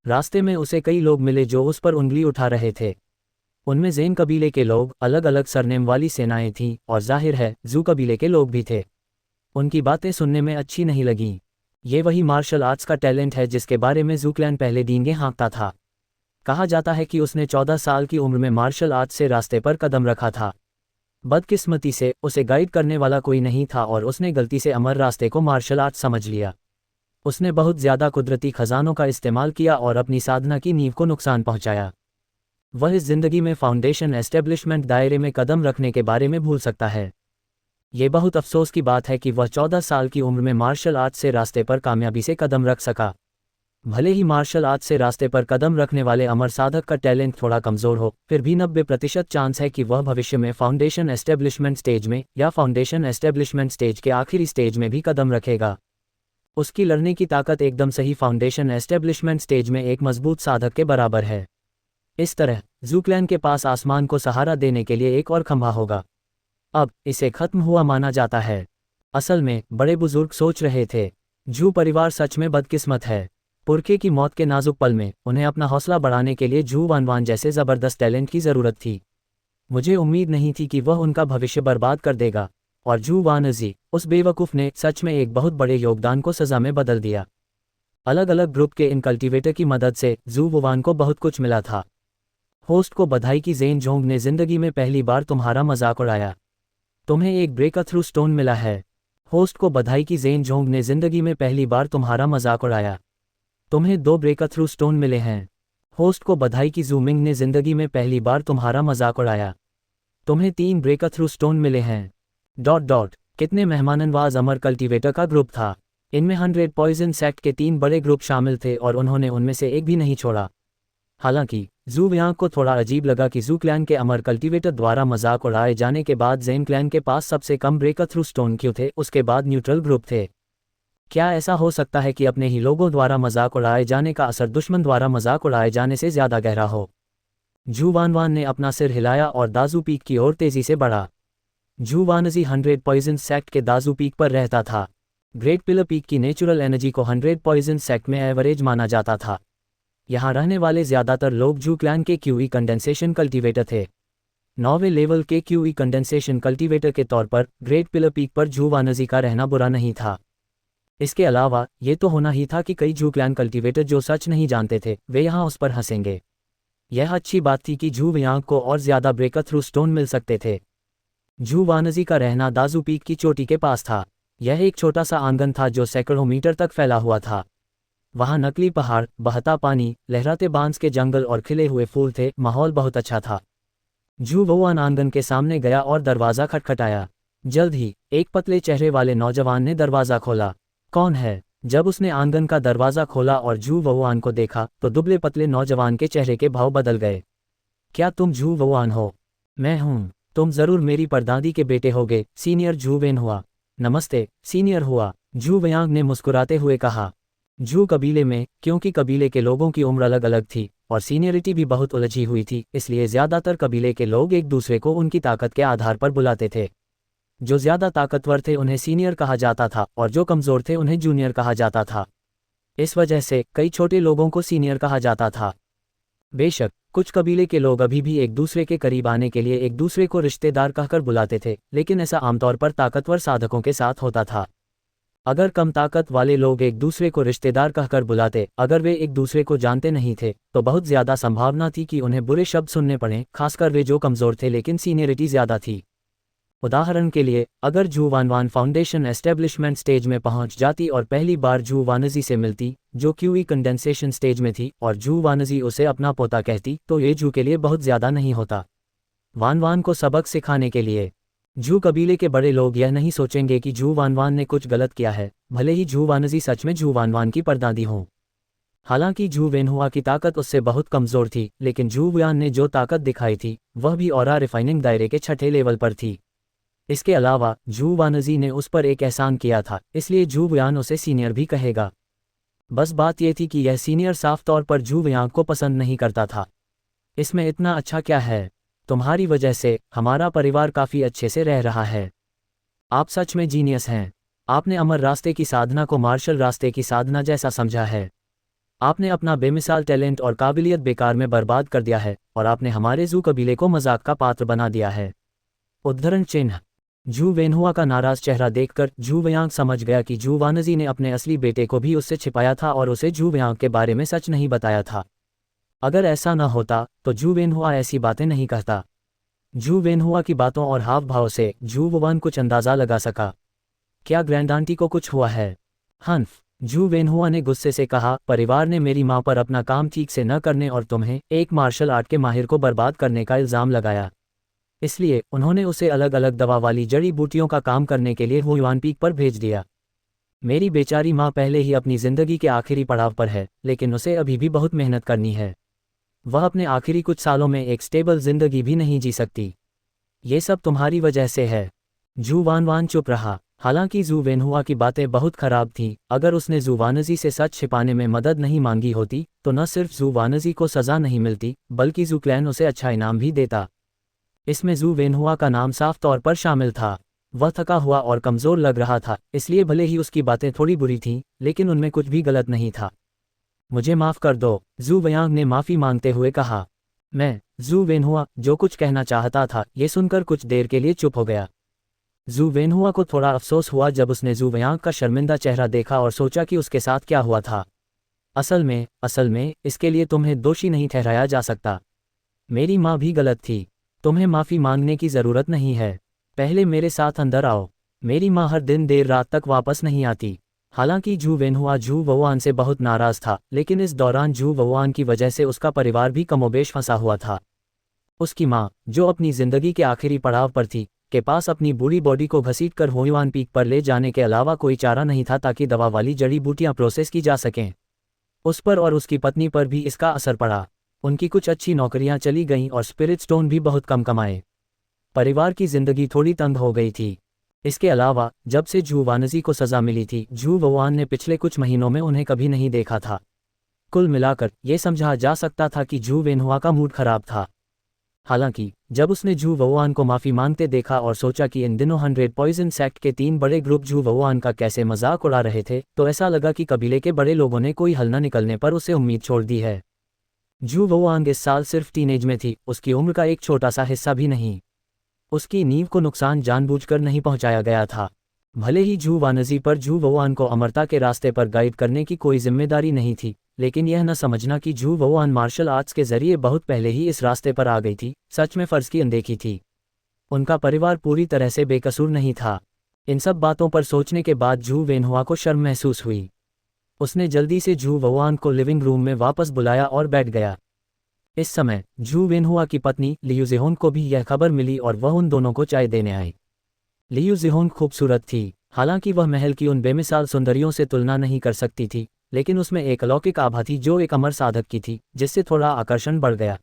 रास्ते में उसे कई लोग मिले जो उस पर उंगली उठा रहे थे। उनमें ज़ेन कबीले के लोग, अलग अलग सरनेम वाली सेनाएं थीं और जाहिर है जू कबीले के लोग भी थे। उनकी बातें सुनने में अच्छी नहीं लगीं। ये वही मार्शल आर्ट्स का टैलेंट है जिसके बारे में ज़ूक्लैन पहले डींगे हाँकता था। कहा जाता है कि उसने 14 साल की उम्र में मार्शल आर्ट्स से रास्ते पर कदम रखा था। बदकिस्मती से उसे गाइड करने वाला कोई नहीं था और उसने गलती से अमर रास्ते को मार्शल आर्ट्स समझ लिया। उसने बहुत ज़्यादा कुदरती खजानों का इस्तेमाल किया और अपनी साधना की नींव को नुकसान पहुंचाया। वह इस जिंदगी में फाउंडेशन एस्टेब्लिशमेंट दायरे में कदम रखने के बारे में भूल सकता है। ये बहुत अफसोस की बात है कि वह 14 साल की उम्र में मार्शल आर्ट्स से रास्ते पर कामयाबी से कदम रख सका। भले ही मार्शल आर्ट्स से रास्ते पर कदम रखने वाले अमर साधक का टैलेंट थोड़ा कमज़ोर हो, फिर भी 90% चांस है कि वह भविष्य में फाउंडेशन एस्टेब्लिशमेंट स्टेज में या फाउंडेशन एस्टेब्लिशमेंट स्टेज के आखिरी स्टेज में भी कदम रखेगा। उसकी लड़ने की ताकत एकदम सही फाउंडेशन एस्टेब्लिशमेंट स्टेज में एक मजबूत साधक के बराबर है। इस तरह ज़ूक्लैन के पास आसमान को सहारा देने के लिए एक और खंभा होगा। अब इसे खत्म हुआ माना जाता है। असल में बड़े बुजुर्ग सोच रहे थे, जू परिवार सच में बदकिस्मत है। पुरखे की मौत के नाजुक पल में उन्हें अपना हौसला बढ़ाने के लिए जू वानवान जैसे ज़बरदस्त टैलेंट की ज़रूरत थी। मुझे उम्मीद नहीं थी कि वह उनका भविष्य बर्बाद कर देगा, और जू वानजी उस बेवकूफ़ ने सच में एक बहुत बड़े योगदान को सज़ा में बदल दिया। अलग अलग ग्रुप के इन कल्टीवेटर की मदद से जू वुवान को बहुत कुछ मिला था। होस्ट को बधाई की ज़ेन जोंग ने ज़िंदगी में पहली बार तुम्हारा मजाक उड़ाया। तुम्हें एक ब्रेक थ्रू स्टोन मिला है। होस्ट को बधाई की ज़ेन जोंग ने ज़िंदगी में पहली बार तुम्हारा मजाक उड़ाया। तुम्हें 2 ब्रेक थ्रू स्टोन मिले हैं। होस्ट को बधाई की ज़ूमिंग ने ज़िंदगी में पहली बार तुम्हारा मजाक उड़ाया। तुम्हें 3 ब्रेक थ्रू स्टोन मिले हैं। कितने मेहमाननवाज अमर कल्टीवेटर का ग्रुप था। इनमें 100 पॉइजन सेक्ट के 3 बड़े ग्रुप शामिल थे और उन्होंने उनमें से एक भी नहीं छोड़ा। हालांकि जू वियांग को थोड़ा अजीब लगा कि जू क्लैन के अमर कल्टीवेटर द्वारा मजाक उड़ाए जाने के बाद ज़ेन क्लैन के पास सबसे कम ब्रेक थ्रू स्टोन क्यों थे, उसके बाद न्यूट्रल ग्रुप थे। क्या ऐसा हो सकता है कि अपने ही लोगों द्वारा मजाक उड़ाए जाने का असर दुश्मन द्वारा मजाक उड़ाए जाने से ज़्यादा गहरा हो? जू वानवान ने अपना सिर हिलाया और दाजू पीक की ओर तेज़ी से बढ़ा। जू वानजी 100 पॉइजन सेक्ट के दाजू पीक पर रहता था। ग्रेट पिलर पीक की नेचुरल एनर्जी को 100 पॉइजन सेक्ट में एवरेज माना जाता था। यहाँ रहने वाले ज़्यादातर लोग जू क्लैन के क्यूई कंडेंसेशन कल्टीवेटर थे। 9वें लेवल के क्यूई कंडेंसेशन कल्टीवेटर के तौर पर ग्रेट पिलर पीक पर जू वानजी का रहना बुरा नहीं था। इसके अलावा ये तो होना ही था कि कई जू क्लैन कल्टीवेटर जो सच नहीं जानते थे वे यहाँ उस पर हंसेंगे। यह अच्छी बात थी कि जू वियांग को और ज़्यादा ब्रेक थ्रू स्टोन मिल सकते थे। जू वानजी का रहना दाजू पीक की चोटी के पास था। यह एक छोटा सा आंगन था जो सैकड़ों मीटर तक फैला हुआ था। वहाँ नकली पहाड़, बहता पानी, लहराते बांस के जंगल और खिले हुए फूल थे। माहौल बहुत अच्छा था। जू वुआन आंगन के सामने गया और दरवाज़ा खटखटाया। जल्द ही एक पतले चेहरे वाले नौजवान ने दरवाज़ा खोला। कौन है? जब उसने आंगन का दरवाज़ा खोला और जू वुआन को देखा तो दुबले पतले नौजवान के चेहरे के भाव बदल गए। क्या तुम जू वुआन हो? मैं हूँ। तुम ज़रूर मेरी परदादी के बेटे होगे, सीनियर जू वेन हुआ। नमस्ते सीनियर हुआ, जू वियांग ने मुस्कुराते हुए कहा। जू कबीले में, क्योंकि कबीले के लोगों की उम्र अलग अलग थी और सीनियरिटी भी बहुत उलझी हुई थी, इसलिए ज़्यादातर कबीले के लोग एक दूसरे को उनकी ताकत के आधार पर बुलाते थे। जो ज़्यादा ताकतवर थे उन्हें सीनियर कहा जाता था और जो कमज़ोर थे उन्हें जूनियर कहा जाता था। इस वजह से कई छोटे लोगों को सीनियर कहा जाता था। बेशक कुछ कबीले के लोग अभी भी एक दूसरे के करीब आने के लिए एक दूसरे को रिश्तेदार कहकर बुलाते थे, लेकिन ऐसा आमतौर पर ताकतवर साधकों के साथ होता था। अगर कम ताकत वाले लोग एक दूसरे को रिश्तेदार कहकर बुलाते, अगर वे एक दूसरे को जानते नहीं थे, तो बहुत ज़्यादा संभावना थी कि उन्हें बुरे शब्द सुनने पड़ें, खासकर वे जो कमज़ोर थे लेकिन सीनियरिटी ज़्यादा थी। उदाहरण के लिए, अगर जू वानवान फाउंडेशन एस्टेब्लिशमेंट स्टेज में पहुंच जाती और पहली बार जू वानजी से मिलती, जो क्यूई कंडेंसेशन स्टेज में थी, और जू वानजी उसे अपना पोता कहती, तो ये जू के लिए बहुत ज़्यादा नहीं होता। वानवान को सबक सिखाने के लिए जू कबीले के बड़े लोग यह नहीं सोचेंगे कि जू वानवान ने कुछ गलत किया है, भले ही जू वानजी सच में जू वानवान की परदादी हों। हालांकि जू वेनहुआ की ताकत उससे बहुत कमज़ोर थी, लेकिन जू वियान ने जो ताकत दिखाई थी वह भी ऑरा रिफाइनिंग दायरे के 6ठे लेवल पर थी। इसके अलावा जू वानजी ने उस पर एक एहसान किया था, इसलिए जू वियान उसे सीनियर भी कहेगा। बस बात यह थी कि यह सीनियर साफ तौर पर जू वियान को पसंद नहीं करता था। इसमें इतना अच्छा क्या है? तुम्हारी वजह से हमारा परिवार काफ़ी अच्छे से रह रहा है। आप सच में जीनियस हैं। आपने अमर रास्ते की साधना को मार्शल रास्ते की साधना जैसा समझा है। आपने अपना बेमिसाल टैलेंट और काबिलियत बेकार में बर्बाद कर दिया है और आपने हमारे जू कबीले को मजाक का पात्र बना दिया है। उद्धरण चिन्ह। जू वेनहुआ का नाराज चेहरा देखकर जू वयांग समझ गया कि जू वानजी ने अपने असली बेटे को भी उससे छिपाया था और उसे जू वयांग के बारे में सच नहीं बताया था। अगर ऐसा न होता तो जू वेनहुआ ऐसी बातें नहीं कहता। जू वेनहुआ की बातों और हाव भाव से जू वुआन कुछ अंदाजा लगा सका। क्या ग्रैंड आंटी को कुछ हुआ है? हन्फ, जू वेनहुआ ने गुस्से से कहा, परिवार ने मेरी मां पर अपना काम ठीक से न करने और तुम्हें, एक मार्शल आर्ट के माहिर को बर्बाद करने का इल्ज़ाम लगाया। इसलिए उन्होंने उसे अलग अलग दवा वाली जड़ी बूटियों का काम करने के लिए हुआन पीक पर भेज दिया। मेरी बेचारी माँ पहले ही अपनी ज़िंदगी के आखिरी पड़ाव पर है, लेकिन उसे अभी भी बहुत मेहनत करनी है। वह अपने आखिरी कुछ सालों में एक स्टेबल जिंदगी भी नहीं जी सकती। ये सब तुम्हारी वजह से है। जू वान चुप रहा। हालांकि जू वेनहुआ की बातें बहुत खराब थीं। अगर उसने जू वानजी से सच छिपाने में मदद नहीं मांगी होती तो न सिर्फ जू वानजी को सज़ा नहीं मिलती बल्कि जू क्लैन उसे अच्छा इनाम भी देता। इसमें जू वेनहुआ का नाम साफ तौर पर शामिल था। वह थका हुआ और कमज़ोर लग रहा था, इसलिए भले ही उसकी बातें थोड़ी बुरी थीं, लेकिन उनमें कुछ भी गलत नहीं था। मुझे माफ़ कर दो, जू वयांग ने माफ़ी मांगते हुए कहा। मैं, जू वेनहुआ जो कुछ कहना चाहता था ये सुनकर कुछ देर के लिए चुप हो गया। जू वेनहुआ को थोड़ा अफसोस हुआ जब उसने जू वयांग का शर्मिंदा चेहरा देखा और सोचा कि उसके साथ क्या हुआ था। असल में इसके लिए तुम्हें दोषी नहीं ठहराया जा सकता। मेरी माँ भी गलत थी। तुम्हें माफ़ी मांगने की ज़रूरत नहीं है। पहले मेरे साथ अंदर आओ। मेरी माँ हर दिन देर रात तक वापस नहीं आती। हालांकि जू वेनहुआ जू वुआन से बहुत नाराज़ था, लेकिन इस दौरान जू वुआन की वजह से उसका परिवार भी कमोबेश फंसा हुआ था। उसकी माँ, जो अपनी ज़िंदगी के आखिरी पड़ाव पर थी, के पास अपनी बूढ़ी बॉडी को घसीटकर हुआन पीक पर ले जाने के अलावा कोई चारा नहीं था ताकि दवा वाली जड़ी बूटियां प्रोसेस की जा सकें। उस पर और उसकी पत्नी पर भी इसका असर पड़ा। उनकी कुछ अच्छी नौकरियां चली गईं और स्पिरिट स्टोन भी बहुत कम कमाए। परिवार की जिंदगी थोड़ी तंग हो गई थी। इसके अलावा जब से जू वानजी को सज़ा मिली थी, जू वुआन ने पिछले कुछ महीनों में उन्हें कभी नहीं देखा था। कुल मिलाकर ये समझा जा सकता था कि जू वेनहुआ का मूड खराब था। हालांकि जब उसने जू वुआन को माफ़ी मांगते देखा और सोचा कि इन दिनों 100 पॉइजन सेक्ट के 3 बड़े ग्रुप जू वुआन का कैसे मजाक उड़ा रहे थे, तो ऐसा लगा कि कबीले के बड़े लोगों ने कोई हल न निकलने पर उसे उम्मीद छोड़ दी है। जू वुआन इस साल सिर्फ टीनेज में थी, उसकी उम्र का एक छोटा सा हिस्सा भी नहीं। उसकी नींव को नुकसान जानबूझकर नहीं पहुंचाया गया था। भले ही जू वानजी पर जू वुआन को अमरता के रास्ते पर गाइड करने की कोई जिम्मेदारी नहीं थी, लेकिन यह न समझना कि जू वुआन मार्शल आर्ट्स के जरिए बहुत पहले ही इस रास्ते पर आ गई थी, सच में फ़र्ज़ की अनदेखी थी। उनका परिवार पूरी तरह से बेकसूर नहीं था। इन सब बातों पर सोचने के बाद जू वेनहुआ को शर्म महसूस हुई। उसने जल्दी से जू वुआन को लिविंग रूम में वापस बुलाया और बैठ गया। इस समय जू वेनहुआ की पत्नी लियू ज़ेहोंग को भी यह खबर मिली और वह उन दोनों को चाय देने आई। लियू ज़ेहोंग खूबसूरत थी। हालांकि वह महल की उन बेमिसाल सुंदरियों से तुलना नहीं कर सकती थी, लेकिन उसमें एक अलौकिक आभा थी जो एक अमर साधक की थी, जिससे थोड़ा आकर्षण बढ़ गया।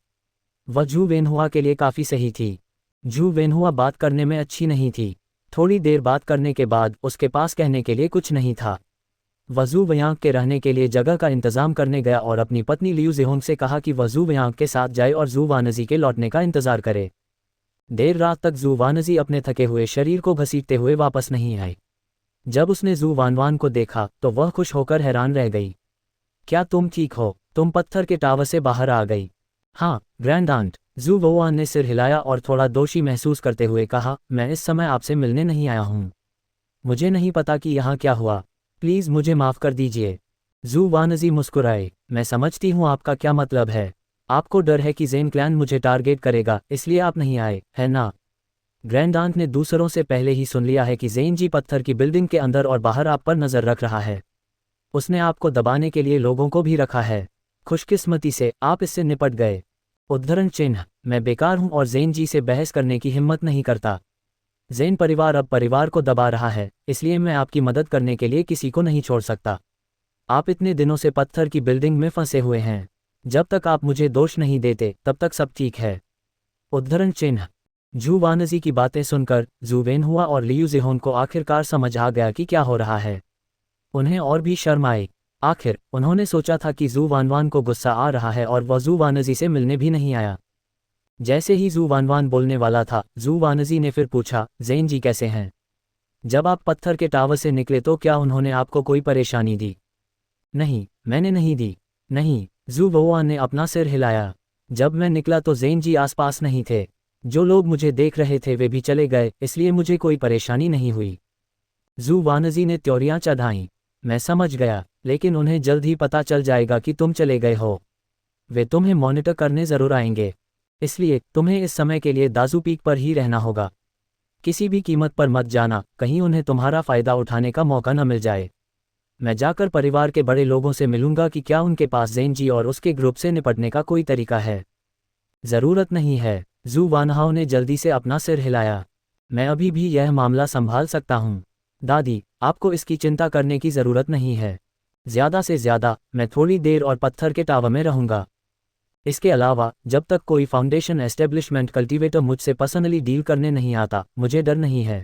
वह जू वेनहुआ के लिए काफ़ी सही थी। जू वेनहुआ बात करने में अच्छी नहीं थी। थोड़ी देर बात करने के बाद उसके पास कहने के लिए कुछ नहीं था। वह जू वयांग के रहने के लिए जगह का इंतजाम करने गया और अपनी पत्नी लियू ज़ेहोंग से कहा कि वह जू वयांग के साथ जाए और जू वानजी के लौटने का इंतजार करे। देर रात तक जू वानजी अपने थके हुए शरीर को घसीटते हुए वापस नहीं आई। जब उसने जू वानवान को देखा तो वह खुश होकर हैरान रह गई। क्या तुम ठीक हो? तुम पत्थर के टावर से बाहर आ गई? हाँ ग्रैंड आंट, जू वुआन ने सिर हिलाया और थोड़ा दोषी महसूस करते हुए कहा, मैं इस समय आपसे मिलने नहीं आया हूँ। मुझे नहीं पता कि यहाँ क्या हुआ। प्लीज़ मुझे माफ़ कर दीजिए। जू वानजी मुस्कुराए, मैं समझती हूँ आपका क्या मतलब है। आपको डर है कि ज़ेन क्लैन मुझे टारगेट करेगा, इसलिए आप नहीं आए, है ना? ग्रैंड आंट ने दूसरों से पहले ही सुन लिया है कि ज़ेन जी पत्थर की बिल्डिंग के अंदर और बाहर आप पर नज़र रख रहा है। उसने आपको दबाने के लिए लोगों को भी रखा है। खुशकिस्मती से आप इससे निपट गए। उद्धरण चिन्ह, मैं बेकार हूं और ज़ेन जी से बहस करने की हिम्मत नहीं करता। ज़ेन परिवार अब परिवार को दबा रहा है, इसलिए मैं आपकी मदद करने के लिए किसी को नहीं छोड़ सकता। आप इतने दिनों से पत्थर की बिल्डिंग में फंसे हुए हैं। जब तक आप मुझे दोष नहीं देते तब तक सब ठीक है। उद्धरण चिन्ह। जू वानजी की बातें सुनकर जू वेनहुआ और लियू ज़ेहोंग को आखिरकार समझ आ गया कि क्या हो रहा है। उन्हें और भी शर्म आई। आखिर उन्होंने सोचा था कि जू वानवान को गुस्सा आ रहा है और वह जू वानजी से मिलने भी नहीं आया। जैसे ही जू वानवान बोलने वाला था, जू वानजी ने फिर पूछा, ज़ेन जी कैसे हैं? जब आप पत्थर के टावर से निकले तो क्या उन्होंने आपको कोई परेशानी दी? नहीं, मैंने नहीं दी। नहीं, जू वुआन ने अपना सिर हिलाया। जब मैं निकला तो ज़ेन जी आसपास नहीं थे। जो लोग मुझे देख रहे थे वे भी चले गए, इसलिए मुझे कोई परेशानी नहीं हुई। जू वानजी ने त्योरियां चढ़ाईं। मैं समझ गया, लेकिन उन्हें जल्द ही पता चल जाएगा कि तुम चले गए हो। वे तुम्हें मॉनिटर करने ज़रूर आएंगे, इसलिए तुम्हें इस समय के लिए दाजू पीक पर ही रहना होगा। किसी भी कीमत पर मत जाना, कहीं उन्हें तुम्हारा फ़ायदा उठाने का मौका न मिल जाए। मैं जाकर परिवार के बड़े लोगों से मिलूंगा कि क्या उनके पास ज़ेनजी और उसके ग्रुप से निपटने का कोई तरीका है। ज़रूरत नहीं है। जू वानहाओ ने जल्दी से अपना सिर हिलाया। मैं अभी भी यह मामला संभाल सकता हूँ। दादी, आपको इसकी चिंता करने की ज़रूरत नहीं है। ज़्यादा से ज़्यादा मैं थोड़ी देर और पत्थर के टावर में रहूँगा। इसके अलावा जब तक कोई फाउंडेशन एस्टेब्लिशमेंट कल्टीवेटर मुझसे पर्सनली डील करने नहीं आता, मुझे डर नहीं है।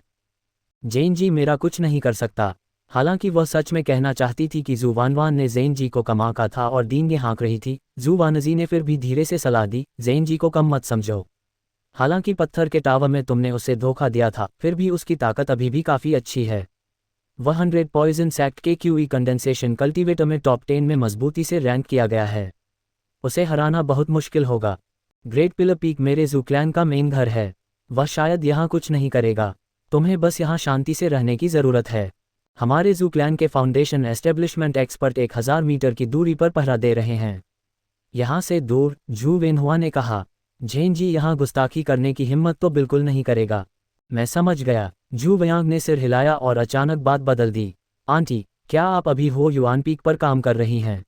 ज़ेनजी मेरा कुछ नहीं कर सकता। हालांकि वह सच में कहना चाहती थी कि जू वानवान ने ज़ेनजी को कमाका था और दीन हाँक रही थी। जू वानजी ने फिर भी धीरे से सलाह दी, ज़ेनजी को कम मत समझो। हालांकि पत्थर के टावर में तुमने उसे धोखा दिया था, फिर भी उसकी ताकत अभी भी काफ़ी अच्छी है। वह 100 पॉइजन सैक्ट के क्यूई कंडेंसेशन कल्टीवेटर में टॉप 10 में मजबूती से रैंक किया गया है। उसे हराना बहुत मुश्किल होगा। ग्रेट पिलर पीक मेरे जू क्लैन का मेन घर है। वह शायद यहाँ कुछ नहीं करेगा। तुम्हें बस यहाँ शांति से रहने की ज़रूरत है। हमारे जू क्लैन के फाउंडेशन एस्टेब्लिशमेंट एक्सपर्ट 1000 मीटर की दूरी पर पहरा दे रहे हैं। यहाँ से दूर, जू वेनहुआ ने कहा। ज़ेनजी यहाँ गुस्ताखी करने की हिम्मत तो बिल्कुल नहीं करेगा। मैं समझ गया। जू वयांग ने सिर हिलाया और अचानक बात बदल दी। आंटी, क्या आप अभी हो युआन पीक पर काम कर रही हैं?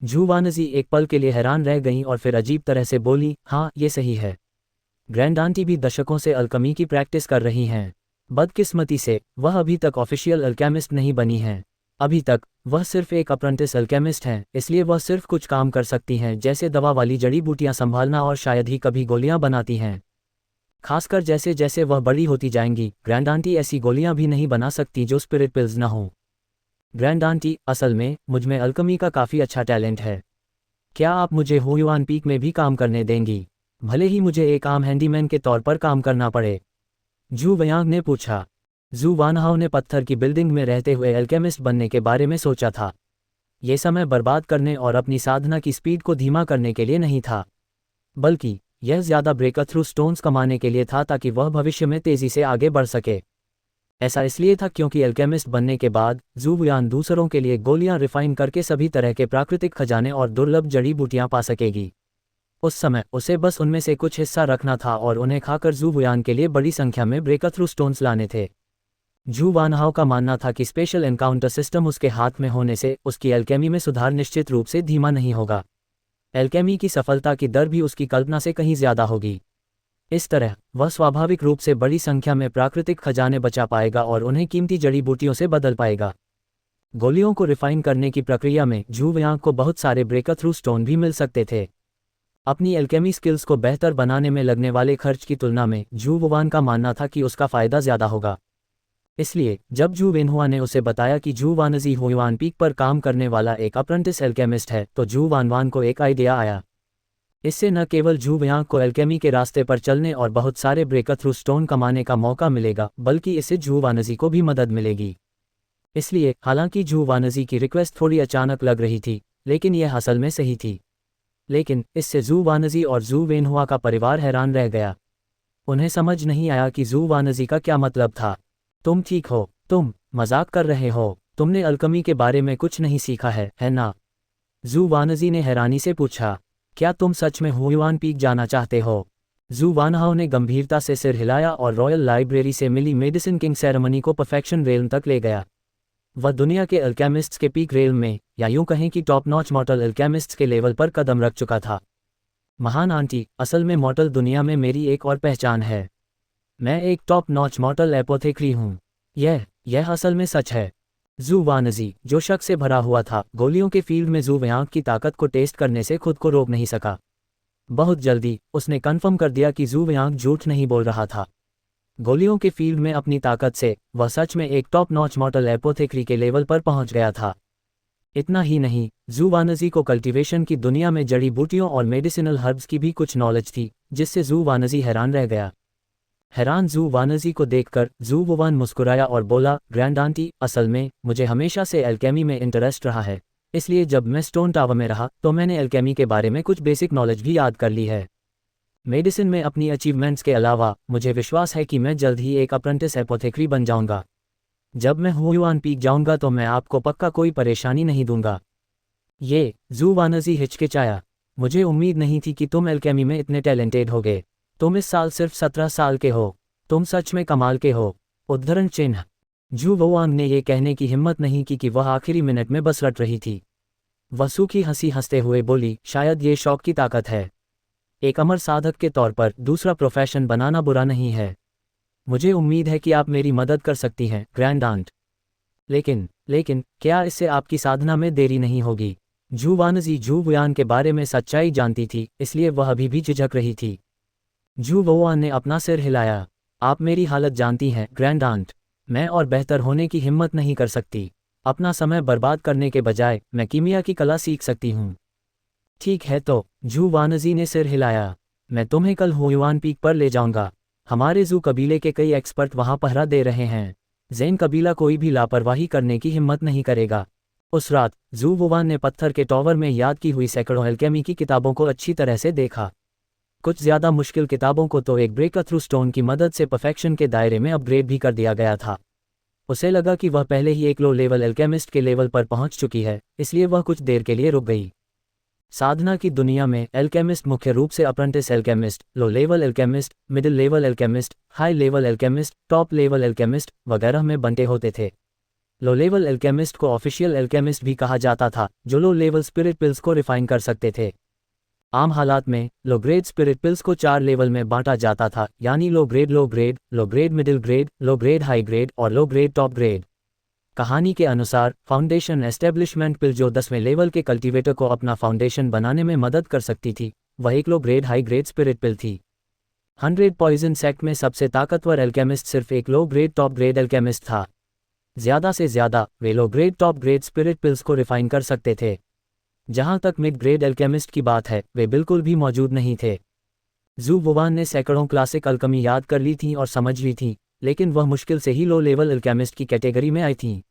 जू वानजी एक पल के लिए हैरान रह गईं और फिर अजीब तरह से बोली, हाँ ये सही है। ग्रैंड आंटी भी दशकों से अल्केमी की प्रैक्टिस कर रही हैं। बदकिस्मती से वह अभी तक ऑफिशियल अल्केमिस्ट नहीं बनी हैं। अभी तक वह सिर्फ एक अप्रेंटिस अल्केमिस्ट हैं, इसलिए वह सिर्फ कुछ काम कर सकती हैं, जैसे दवा वाली जड़ी बूटियां संभालना और शायद ही कभी गोलियां बनाती हैं। खासकर जैसे जैसे वह बड़ी होती जाएंगी, ग्रैंड आंटी ऐसी गोलियां भी नहीं बना सकती जो स्पिरिट पिल्स न हों। ग्रैंड आंटी, असल में मुझ में अल्केमी का काफ़ी अच्छा टैलेंट है। क्या आप मुझे हुयुआन पीक में भी काम करने देंगी, भले ही मुझे एक आम हैंडीमैन के तौर पर काम करना पड़े? जू वयांग ने पूछा। जू वानहाओ ने पत्थर की बिल्डिंग में रहते हुए अल्केमिस्ट बनने के बारे में सोचा था। ये समय बर्बाद करने और अपनी साधना की स्पीड को धीमा करने के लिए नहीं था, बल्कि यह ज़्यादा ब्रेक थ्रू स्टोन्स कमाने के लिए था ताकि वह भविष्य में तेज़ी से आगे बढ़ सके। ऐसा इसलिए था क्योंकि अल्केमिस्ट बनने के बाद जू वुयान दूसरों के लिए गोलियां रिफाइन करके सभी तरह के प्राकृतिक खजाने और दुर्लभ जड़ी बूटियां पा सकेगी। उस समय उसे बस उनमें से कुछ हिस्सा रखना था और उन्हें खाकर जू वुयान के लिए बड़ी संख्या में ब्रेकथ्रू स्टोन्स लाने थे। जू वानहाओ का मानना था कि स्पेशल एनकाउंटर सिस्टम उसके हाथ में होने से उसकी एल्केमी में सुधार निश्चित रूप से धीमा नहीं होगा। एल्केमी की सफलता की दर भी उसकी कल्पना से कहीं ज़्यादा होगी। इस तरह वह स्वाभाविक रूप से बड़ी संख्या में प्राकृतिक खजाने बचा पाएगा और उन्हें कीमती जड़ी बूटियों से बदल पाएगा। गोलियों को रिफाइन करने की प्रक्रिया में जू वयांग को बहुत सारे ब्रेकथ्रू स्टोन भी मिल सकते थे। अपनी एल्केमी स्किल्स को बेहतर बनाने में लगने वाले खर्च की तुलना में जू वुयान का मानना था कि उसका फ़ायदा ज़्यादा होगा। इसलिए जब जू वेनहुआ ने उसे बताया कि जू वानजी हुयुआन पीक पर काम करने वाला एक अप्रेंटिस एल्केमिस्ट है, तो जू वानवान को एक आइडिया आया। इससे न केवल जू वयांग को एल्केमी के रास्ते पर चलने और बहुत सारे ब्रेकथ्रू स्टोन कमाने का मौका मिलेगा, बल्कि इससे जू वानजी को भी मदद मिलेगी। इसलिए हालांकि जू वानजी की रिक्वेस्ट थोड़ी अचानक लग रही थी, लेकिन यह असल में सही थी। लेकिन इससे जू वानजी और जू वेनहुआ का परिवार हैरान रह गया। उन्हें समझ नहीं आया कि जू वानजी का क्या मतलब था। तुम ठीक हो? तुम मजाक कर रहे हो? तुमने अल्केमी के बारे में कुछ नहीं सीखा है ना? जू वानजी ने हैरानी से पूछा। क्या तुम सच में हुयुआन पीक जाना चाहते हो? जू वानहाओ ने गंभीरता से सिर हिलाया और रॉयल लाइब्रेरी से मिली मेडिसिन किंग सेरेमनी को परफेक्शन रेल्म तक ले गया। वह दुनिया के अल्केमिस्ट्स के पीक रेल्म में, या यूं कहें कि टॉप नॉच मॉर्टल अल्केमिस्ट्स के लेवल पर कदम रख चुका था। महान आंटी, असल में मॉर्टल दुनिया में मेरी एक और पहचान है। मैं एक टॉप नॉच मॉर्टल एपोथेक्री हूँ। यह असल में सच है। जू वानजी, जो शक से भरा हुआ था, गोलियों के फील्ड में जू वयांग की ताकत को टेस्ट करने से खुद को रोक नहीं सका। बहुत जल्दी उसने कन्फर्म कर दिया कि जू वयांग झूठ नहीं बोल रहा था। गोलियों के फील्ड में अपनी ताकत से वह सच में एक टॉप नॉच मॉर्टल एपोथेक्री के लेवल पर पहुंच गया था। इतना ही नहीं, जू वानजी को कल्टीवेशन की दुनिया में जड़ी बूटियों और मेडिसिनल हर्ब्स की भी कुछ नॉलेज थी, जिससे जू वानजी हैरान रह गया। हैरान जू वानजी को देखकर जू वुयान मुस्कुराया और बोला, ग्रैंड आंटी, असल में मुझे हमेशा से एल्केमी में इंटरेस्ट रहा है, इसलिए जब मैं स्टोन टावर में रहा तो मैंने एल्केमी के बारे में कुछ बेसिक नॉलेज भी याद कर ली है। मेडिसिन में अपनी अचीवमेंट्स के अलावा मुझे विश्वास है कि मैं जल्द ही एक अप्रेंटिस एपोथेक्री बन जाऊंगा। जब मैं हुयुआन पीक जाऊंगा तो मैं आपको पक्का कोई परेशानी नहीं दूंगा। ये जू वानजी हिचकिचाया। मुझे उम्मीद नहीं थी कि तुम एल्केमी में इतने टैलेंटेड होगे। तुम इस साल सिर्फ 17 साल के हो। तुम सच में कमाल के हो। उद्धरण चिन्ह। जू वुआंग ने यह कहने की हिम्मत नहीं की कि वह आखिरी मिनट में बस रट रही थी। वह सूखी हंसी हंसते हुए बोली, शायद ये शौक की ताकत है। एक अमर साधक के तौर पर दूसरा प्रोफेशन बनाना बुरा नहीं है। मुझे उम्मीद है कि आप मेरी मदद कर सकती हैं, ग्रैंड आंट। लेकिन क्या इससे आपकी साधना में देरी नहीं होगी? जू वानजी जू वुआन के बारे में सच्चाई जानती थी, इसलिए वह अभी भी झिझक रही थी। जू वुआन ने अपना सिर हिलाया। आप मेरी हालत जानती हैं, ग्रैंड आंट। मैं और बेहतर होने की हिम्मत नहीं कर सकती। अपना समय बर्बाद करने के बजाय मैं कीमिया की कला सीख सकती हूँ। ठीक है तो, जू वानजी ने सिर हिलाया। मैं तुम्हें कल हुयुआन पीक पर ले जाऊंगा। हमारे जू कबीले के कई एक्सपर्ट वहां पहरा दे रहे हैं। ज़ेन कबीला कोई भी लापरवाही करने की हिम्मत नहीं करेगा। उस रात जू वुआन ने पत्थर के टॉवर में याद की हुई सैकड़ों एल्केमी की किताबों को अच्छी तरह से देखा। कुछ ज़्यादा मुश्किल किताबों को तो एक ब्रेक थ्रू स्टोन की मदद से परफेक्शन के दायरे में अपग्रेड भी कर दिया गया था। उसे लगा कि वह पहले ही एक लो लेवल एल्केमिस्ट के लेवल पर पहुंच चुकी है, इसलिए वह कुछ देर के लिए रुक गई। साधना की दुनिया में एल्केमिस्ट मुख्य रूप से apprentice alchemist, low level alchemist, middle level alchemist, high level alchemist, top level alchemist वगैरह में बंटे होते थे। लो लेवल एल्केमिस्ट को ऑफिशियल एल्केमिस्ट भी कहा जाता था, जो लो लेवल स्पिरिट पिल्स को रिफाइन कर सकते थे। आम हालात में लो ग्रेड स्पिरिट पिल्स को 4 लेवल में बांटा जाता था, यानी लो ग्रेड मिडिल ग्रेड, लो ग्रेड हाई ग्रेड और लो ग्रेड टॉप ग्रेड। कहानी के अनुसार फाउंडेशन एस्टेब्लिशमेंट पिल जो 10वें लेवल के कल्टीवेटर को अपना फाउंडेशन बनाने में मदद कर सकती थी, वह एक low grade high grade spirit pill थी। 100 पॉइजन सेक्ट में सबसे ताकतवर एल्केमिस्ट सिर्फ एक low grade top grade alchemist था। ज़्यादा से ज़्यादा वे low grade top grade spirit pills को रिफाइन कर सकते थे। जहां तक मिड ग्रेड एल्केमिस्ट की बात है, वे बिल्कुल भी मौजूद नहीं थे। जू वुआन ने सैकड़ों क्लासिक अल्कमी याद कर ली थी और समझ ली थी, लेकिन वह मुश्किल से ही लो लेवल एल्केमिस्ट की कैटेगरी में आई थी।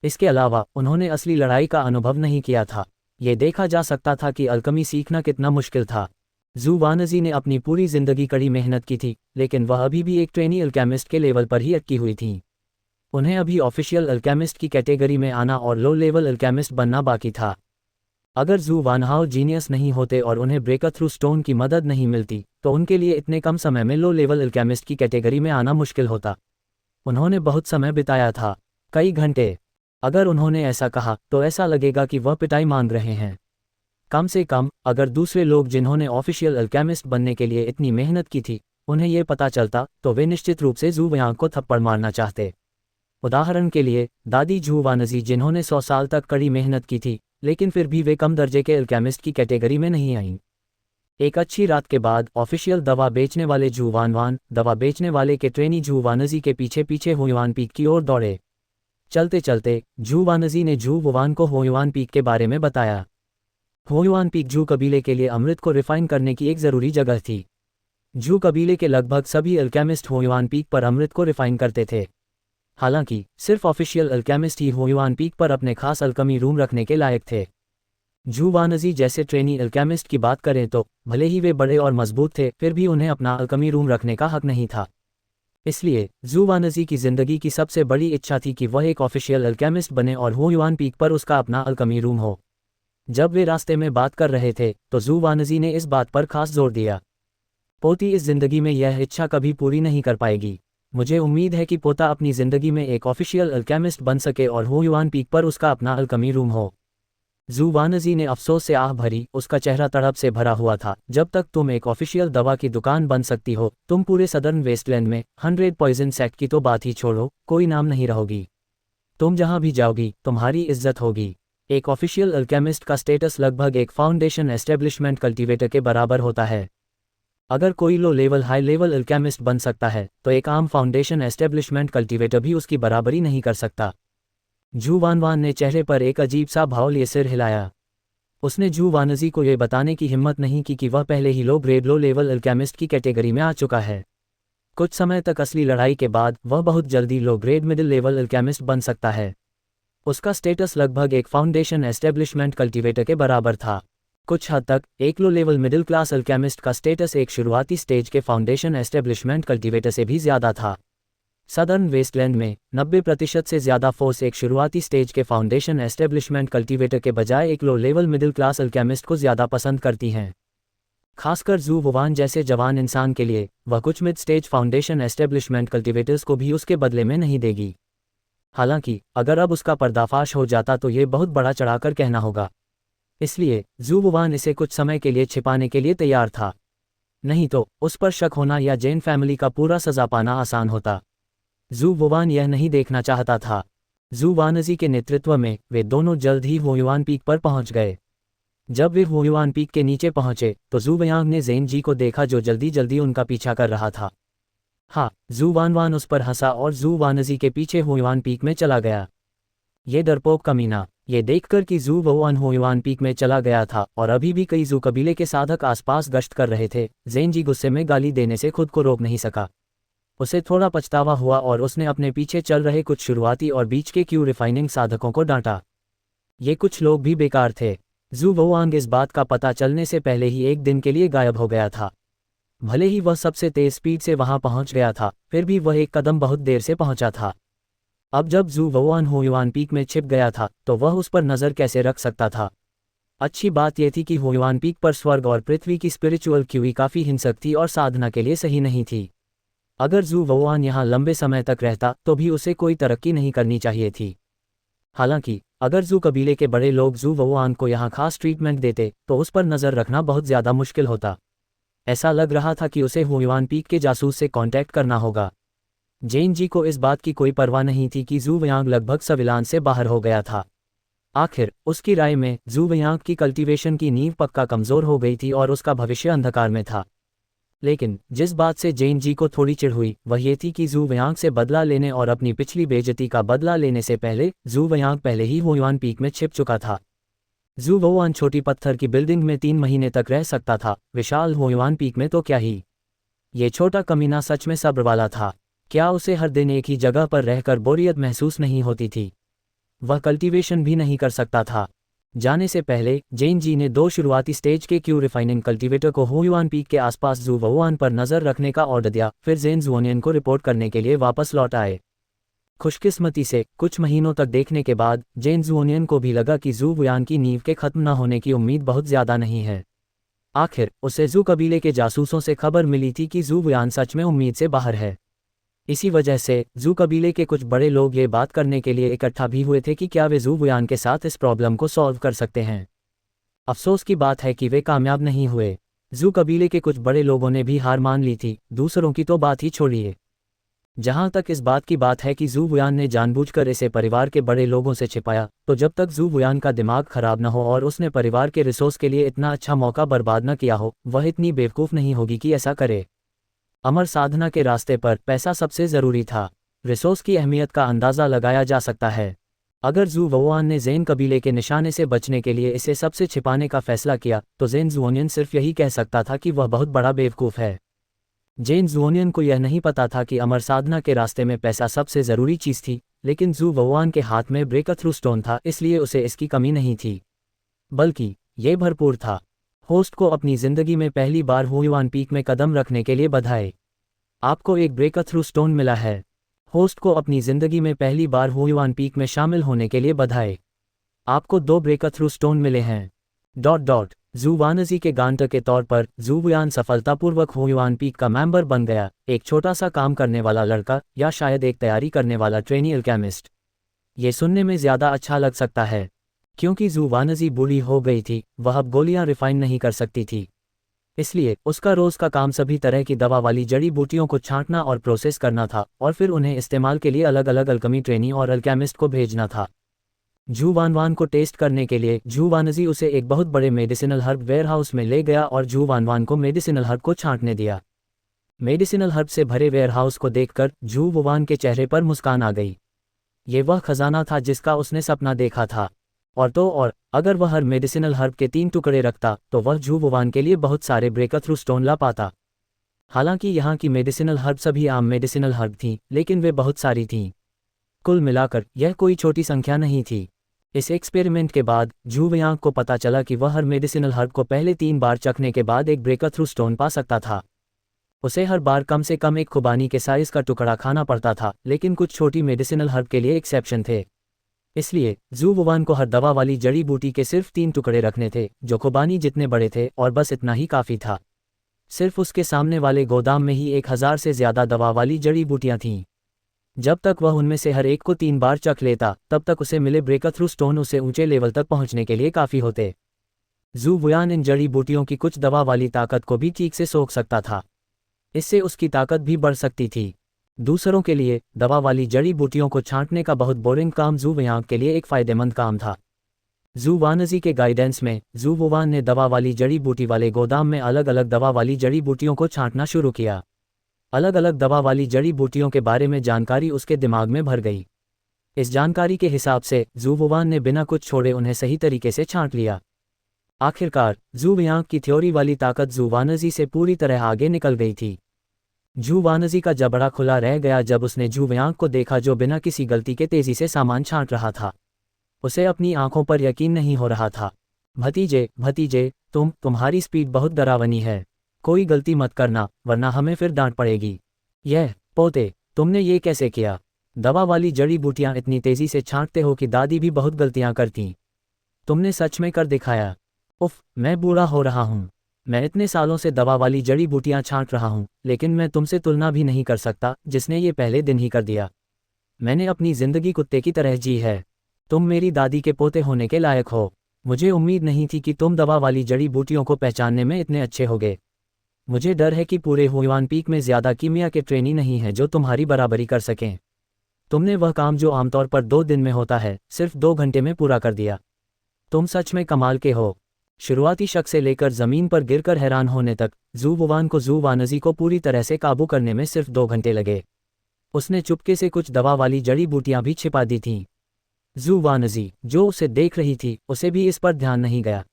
इसके अलावा उन्होंने असली लड़ाई का अनुभव नहीं किया था। ये देखा जा सकता था कि अल्कमी सीखना कितना मुश्किल था। जू वानजी ने अपनी पूरी जिंदगी कड़ी मेहनत की थी, लेकिन वह अभी भी एक ट्रेनी अल्केमिस्ट के लेवल पर ही अटकी हुई थी। उन्हें अभी ऑफिशियल अल्केमिस्ट की कैटेगरी में आना और लो लेवल अल्केमिस्ट बनना बाकी था। अगर जू वानहाओ जीनियस नहीं होते और उन्हें ब्रेकर थ्रू स्टोन की मदद नहीं मिलती, तो उनके लिए इतने कम समय में लो लेवल अल्केमिस्ट की कैटेगरी में आना मुश्किल होता। उन्होंने बहुत समय बिताया था, कई घंटे। अगर उन्होंने ऐसा कहा तो ऐसा लगेगा कि वह पिटाई मांग रहे हैं। कम से कम अगर दूसरे लोग जिन्होंने ऑफिशियल अल्केमिस्ट बनने के लिए इतनी मेहनत की थी, उन्हें यह पता चलता, तो वे निश्चित रूप से जू वुआन को थप्पड़ मारना चाहते। उदाहरण के लिए दादी जू वानजी, जिन्होंने 100 साल तक कड़ी मेहनत की थी, लेकिन फिर भी वे कम दर्जे के अल्केमिस्ट की कैटेगरी में नहीं आईं। एक अच्छी रात के बाद ऑफिशियल दवा बेचने वाले जू वानवान दवा बेचने वाले के ट्रेनी जू वानजी के पीछे पीछे हुयुआन पीक की ओर दौड़े। चलते चलते जू वानजी ने जू वुआन को हुयुआन पीक के बारे में बताया। हुयुआन पीक जू कबीले के लिए अमृत को रिफाइन करने की एक ज़रूरी जगह थी। जू कबीले के लगभग सभी अल्केमिस्ट हुयुआन पीक पर अमृत को रिफाइन करते थे। हालांकि सिर्फ ऑफिशियल अल्केमिस्ट ही हुयुआन पीक पर अपने खास अल्कमी रूम रखने के लायक थे। जू वानजी जैसे ट्रेनी अल्केमिस्ट की बात करें तो भले ही वे बड़े और मजबूत थे, फिर भी उन्हें अपना अल्कमी रूम रखने का हक नहीं था। इसलिए जू वानजी की जिंदगी की सबसे बड़ी इच्छा थी कि वह एक ऑफिशियल अल्केमिस्ट बने और हुयुआन पीक पर उसका अपना अल्कमी रूम हो। जब वे रास्ते में बात कर रहे थे तो जू वानजी ने इस बात पर खास जोर दिया, पोती इस जिंदगी में यह इच्छा कभी पूरी नहीं कर पाएगी। मुझे उम्मीद है कि पोता अपनी जिंदगी में एक ऑफिशियल अल्केमिस्ट बन सके और हुयुआन पीक पर उसका अपना अल्कमी रूम हो। जू वानजी ने अफसोस से आह भरी, उसका चेहरा तड़प से भरा हुआ था। जब तक तुम एक ऑफिशियल दवा की दुकान बन सकती हो, तुम पूरे सदर्न वेस्टलैंड में 100 पॉइजन सेक्ट की तो बात ही छोड़ो, कोई नाम नहीं रहोगी। तुम जहां भी जाओगी तुम्हारी इज्जत होगी। एक ऑफिशियल अल्केमिस्ट का स्टेटस लगभग एक फाउंडेशन एस्टेब्लिशमेंट कल्टीवेटर के बराबर होता है। अगर कोई low level high level alchemist बन सकता है, तो एक आम फाउंडेशन एस्टेब्लिशमेंट कल्टीवेटर भी उसकी बराबरी नहीं कर सकता। जू वानवान ने चेहरे पर एक अजीब सा भाव लिए सिर हिलाया। उसने जू वानजी को यह बताने की हिम्मत नहीं की कि वह पहले ही low grade low level alchemist की कैटेगरी में आ चुका है। कुछ समय तक असली लड़ाई के बाद वह बहुत जल्दी low grade middle level alchemist बन सकता है। उसका स्टेटस लगभग एक फाउंडेशन एस्टेब्लिशमेंट कल्टीवेटर के बराबर था। कुछ हद तक एक low level middle class alchemist का स्टेटस एक शुरुआती स्टेज के फाउंडेशन एस्टेब्लिशमेंट कल्टीवेटर से भी ज़्यादा था। सदर्न वेस्टलैंड में 90% से ज़्यादा फोर्स एक शुरुआती स्टेज के फाउंडेशन एस्टेब्लिशमेंट कल्टीवेटर के बजाय एक low level middle class alchemist को ज़्यादा पसंद करती हैं। खासकर जू वुवान जैसे जवान इंसान के लिए वह कुछ mid stage foundation establishment cultivators को भी उसके बदले में नहीं देगी। हालांकि अगर अब उसका पर्दाफाश हो जाता तो ये बहुत बड़ा चढ़ाकर कहना होगा। इसलिए जू वुवान इसे कुछ समय के लिए छिपाने के लिए तैयार था, नहीं तो उस पर शक होना या जेन फैमिली का पूरा सजा पाना आसान होता। जू वुवान यह नहीं देखना चाहता था। जू वानजी के नेतृत्व में वे दोनों जल्द ही वोयुआन पीक पर पहुंच गए। जब वे वोयुआन पीक के नीचे पहुंचे तो जू वयांग ने जेन जी को देखा जो जल्दी जल्दी उनका पीछा कर रहा था। हाँ, जू वानवान उस पर हंसा और जू वानजी के पीछे वोयुआन पीक में चला गया। ये डरपोक कमीना, ये देखकर कि जू वुआन वोयुआन पीक में चला गया था और अभी भी कई जू कबीले के साधक आसपास गश्त कर रहे थे, जेन जी गुस्से में गाली देने से खुद को रोक नहीं सका। उसे थोड़ा पछतावा हुआ और उसने अपने पीछे चल रहे कुछ शुरुआती और बीच के क्यू रिफाइनिंग साधकों को डांटा। ये कुछ लोग भी बेकार थे। जू वुआंग इस बात का पता चलने से पहले ही एक दिन के लिए गायब हो गया था। भले ही वह सबसे तेज स्पीड से वहां पहुंच गया था, फिर भी वह एक कदम बहुत देर से पहुंचा था। अब जब जू वुआन वोयुआन पीक में छिप गया था तो वह उस पर नज़र कैसे रख सकता था। अच्छी बात यह थी कि वोयुआन पीक पर स्वर्ग और पृथ्वी की स्पिरिचुअल क्यूई काफ़ी हिंसक थी और साधना के लिए सही नहीं थी। अगर जू वुआन यहाँ लंबे समय तक रहता तो भी उसे कोई तरक्की नहीं करनी चाहिए थी। हालांकि अगर जू कबीले के बड़े लोग जू वुआन को यहाँ खास ट्रीटमेंट देते तो उस पर नज़र रखना बहुत ज़्यादा मुश्किल होता। ऐसा लग रहा था कि उसे वोयुआन पीक के जासूस से कांटेक्ट करना होगा। जेन जी को इस बात की कोई परवाह नहीं थी कि जू वयांग लगभग सविलान से बाहर हो गया था। आखिर उसकी राय में जू वयांग की कल्टीवेशन की नींव पक्का कमज़ोर हो गई थी और उसका भविष्य अंधकार में था। लेकिन जिस बात से जेन जी को थोड़ी चिढ़ हुई वह ये थी कि जू वयांग से बदला लेने और अपनी पिछली बेइज्जती का बदला लेने से पहले जू वयांग पहले ही वोयुआन पीक में छिप चुका था। जू वुआन छोटी पत्थर की बिल्डिंग में 3 महीने तक रह सकता था, विशाल वोयुआन पीक में तो क्या ही। ये छोटा कमीना सच में सब्र वाला था। क्या उसे हर दिन एक ही जगह पर रहकर बोरियत महसूस नहीं होती थी? वह कल्टीवेशन भी नहीं कर सकता था। जाने से पहले जेन जी ने 2 शुरुआती स्टेज के क्यू रिफाइनिंग कल्टीवेटर को वोयुआन पीक के आसपास जू वुआन पर नज़र रखने का ऑर्डर दिया, फिर जेन जुओनियन को रिपोर्ट करने के लिए वापस लौट आए। खुशकिस्मती से कुछ महीनों तक देखने के बाद जेन जुओनियन को भी लगा कि जू वुआन की नींव के खत्म न होने की उम्मीद बहुत ज़्यादा नहीं है। आखिर उसे जू कबीले के जासूसों से खबर मिली थी कि जू वुआन सच में उम्मीद से बाहर है। इसी वजह से जू कबीले के कुछ बड़े लोग ये बात करने के लिए इकट्ठा भी हुए थे कि क्या वे जू वुआन के साथ इस प्रॉब्लम को सॉल्व कर सकते हैं। अफसोस की बात है कि वे कामयाब नहीं हुए। जू कबीले के कुछ बड़े लोगों ने भी हार मान ली थी, दूसरों की तो बात ही छोड़िए। जहां तक इस बात की बात है कि जू वुआन ने जानबूझकर इसे परिवार के बड़े लोगों से छिपाया, तो जब तक जू वुआन का दिमाग खराब न हो और उसने परिवार के रिसोर्स के लिए इतना अच्छा मौका बर्बाद न किया हो, वह इतनी बेवकूफ़ नहीं होगी कि ऐसा करे। अमर साधना के रास्ते पर पैसा सबसे ज़रूरी था। रिसोर्स की अहमियत का अंदाज़ा लगाया जा सकता है। अगर जू वुआन ने जेन कबीले के निशाने से बचने के लिए इसे सबसे छिपाने का फैसला किया तो जेन जुओनियन सिर्फ यही कह सकता था कि वह बहुत बड़ा बेवकूफ़ है। जेन जुओनियन को यह नहीं पता था कि अमर साधना के रास्ते में पैसा सबसे ज़रूरी चीज़ थी, लेकिन जू वुआन के हाथ में ब्रेक थ्रू स्टोन था, इसलिए उसे इसकी कमी नहीं थी, बल्कि ये भरपूर था। होस्ट को अपनी ज़िंदगी में पहली बार वोयुआन पीक में कदम रखने के लिए बधाई। आपको एक ब्रेक थ्रू स्टोन मिला है। होस्ट को अपनी ज़िंदगी में पहली बार वोयुआन पीक में शामिल होने के लिए बधाई। आपको 2 ब्रेक थ्रू स्टोन मिले हैं। जू वानजी के गांटर के तौर पर जू वुआन सफलतापूर्वक वोयुआन पीक का मेंबर बन गया, एक छोटा सा काम करने वाला लड़का या शायद एक तैयारी करने वाला ट्रेनी अल्केमिस्ट। ये सुनने में ज़्यादा अच्छा लग सकता है। क्योंकि जू वानजी बूढ़ी हो गई थी, वह अब गोलियां रिफाइन नहीं कर सकती थी। इसलिए उसका रोज़ का काम सभी तरह की दवा वाली जड़ी बूटियों को छांटना और प्रोसेस करना था और फिर उन्हें इस्तेमाल के लिए अलग अलग अल्केमी ट्रेनी और अल्केमिस्ट को भेजना था। जू वानवान को टेस्ट करने के लिए जू वानजी उसे एक बहुत बड़े मेडिसिनल हर्ब वेयरहाउस में ले गया और जू वानवान को मेडिसिनल हर्ब को छांटने दिया। मेडिसिनल हर्ब से भरे वेयरहाउस को देखकर जू वुआन के चेहरे पर मुस्कान आ गई। ये वह खजाना था जिसका उसने सपना देखा था। और अगर वह हर मेडिसिनल हर्ब के 3 टुकड़े रखता तो वह जू वुआन के लिए बहुत सारे ब्रेक थ्रू स्टोन ला पाता। हालांकि यहाँ की मेडिसिनल हर्ब सभी आम मेडिसिनल हर्ब थीं, लेकिन वे बहुत सारी थीं। कुल मिलाकर यह कोई छोटी संख्या नहीं थी। इस एक्सपेरिमेंट के बाद झू वेयांग को पता चला कि वह हर मेडिसिनल हर्ब को पहले 3 बार चखने के बाद एक ब्रेकर थ्रू स्टोन पा सकता था। उसे हर बार कम से कम एक खुबानी के साइज का टुकड़ा खाना पड़ता था, लेकिन कुछ छोटी मेडिसिनल हर्ब के लिए एक्सेप्शन थे। इसलिए झू वुवान को हर दवा वाली जड़ी बूटी के सिर्फ 3 टुकड़े रखने थे, जो खुबानी जितने बड़े थे, और बस इतना ही काफ़ी था। सिर्फ उसके सामने वाले गोदाम में ही 1000 से ज़्यादा दवा वाली जड़ी बूटियाँ थीं। जब तक वह उनमें से हर एक को 3 बार चख लेता, तब तक उसे मिले ब्रेकर थ्रू स्टोन उसे ऊंचे लेवल तक पहुंचने के लिए काफ़ी होते। झू वुयान इन जड़ी बूटियों की कुछ दवा वाली ताकत को भी ठीक से सोख सकता था। इससे उसकी ताकत भी बढ़ सकती थी। दूसरों के लिए दवा वाली जड़ी बूटियों को छांटने का बहुत बोरिंग काम झू वेयांग के लिए एक फ़ायदेमंद काम था। झू वानजी के गाइडेंस में झू वुवान ने दवा वाली जड़ी बूटी वाले गोदाम में अलग अलग दवा वाली जड़ी बूटियों को छांटना शुरू किया। अलग अलग दवा वाली जड़ी बूटियों के बारे में जानकारी उसके दिमाग में भर गई। इस जानकारी के हिसाब से झू वुवान ने बिना कुछ छोड़े उन्हें सही तरीके से छांट लिया। आखिरकार झू वेयांग की थ्योरी वाली ताकत झू वानजी से पूरी तरह आगे निकल गई थी। झू वानजी का जबड़ा खुला रह गया जब उसने झू वेयांग को देखा, जो बिना किसी गलती के तेजी से सामान छांट रहा था। उसे अपनी आंखों पर यकीन नहीं हो रहा था। भतीजे भतीजे, तुम्हारी स्पीड बहुत डरावनी है। कोई गलती मत करना, वरना हमें फिर डांट पड़ेगी। यह पोते, तुमने ये कैसे किया? दवा वाली जड़ी बूटियां इतनी तेजी से छांटते हो कि दादी भी बहुत गलतियां करती। तुमने सच में कर दिखाया। उफ, मैं बूढ़ा हो रहा हूँ। मैं इतने सालों से दवा वाली जड़ी बूटियां छांट रहा हूँ, लेकिन मैं तुमसे तुलना भी नहीं कर सकता, जिसने ये पहले दिन ही कर दिया। मैंने अपनी जिंदगी कुत्ते की तरह जी है। तुम मेरी दादी के पोते होने के लायक हो। मुझे उम्मीद नहीं थी कि तुम दवा वाली जड़ी बूटियों को पहचानने में इतने अच्छे होगे। मुझे डर है कि पूरे हुआन पीक में ज़्यादा कीमिया के ट्रेनी नहीं हैं जो तुम्हारी बराबरी कर सकें। तुमने वह काम जो आमतौर पर 2 दिन में होता है, सिर्फ 2 घंटे में पूरा कर दिया। तुम सच में कमाल के हो। शुरुआती शक से लेकर ज़मीन पर गिरकर हैरान होने तक, झू वुवान को झू वानजी को पूरी तरह से काबू करने में सिर्फ 2 घंटे लगे। उसने चुपके से कुछ दवा वाली जड़ी बूटियां भी छिपा दी थीं। झू वानजी, जो उसे देख रही थी, उसे भी इस पर ध्यान नहीं गया।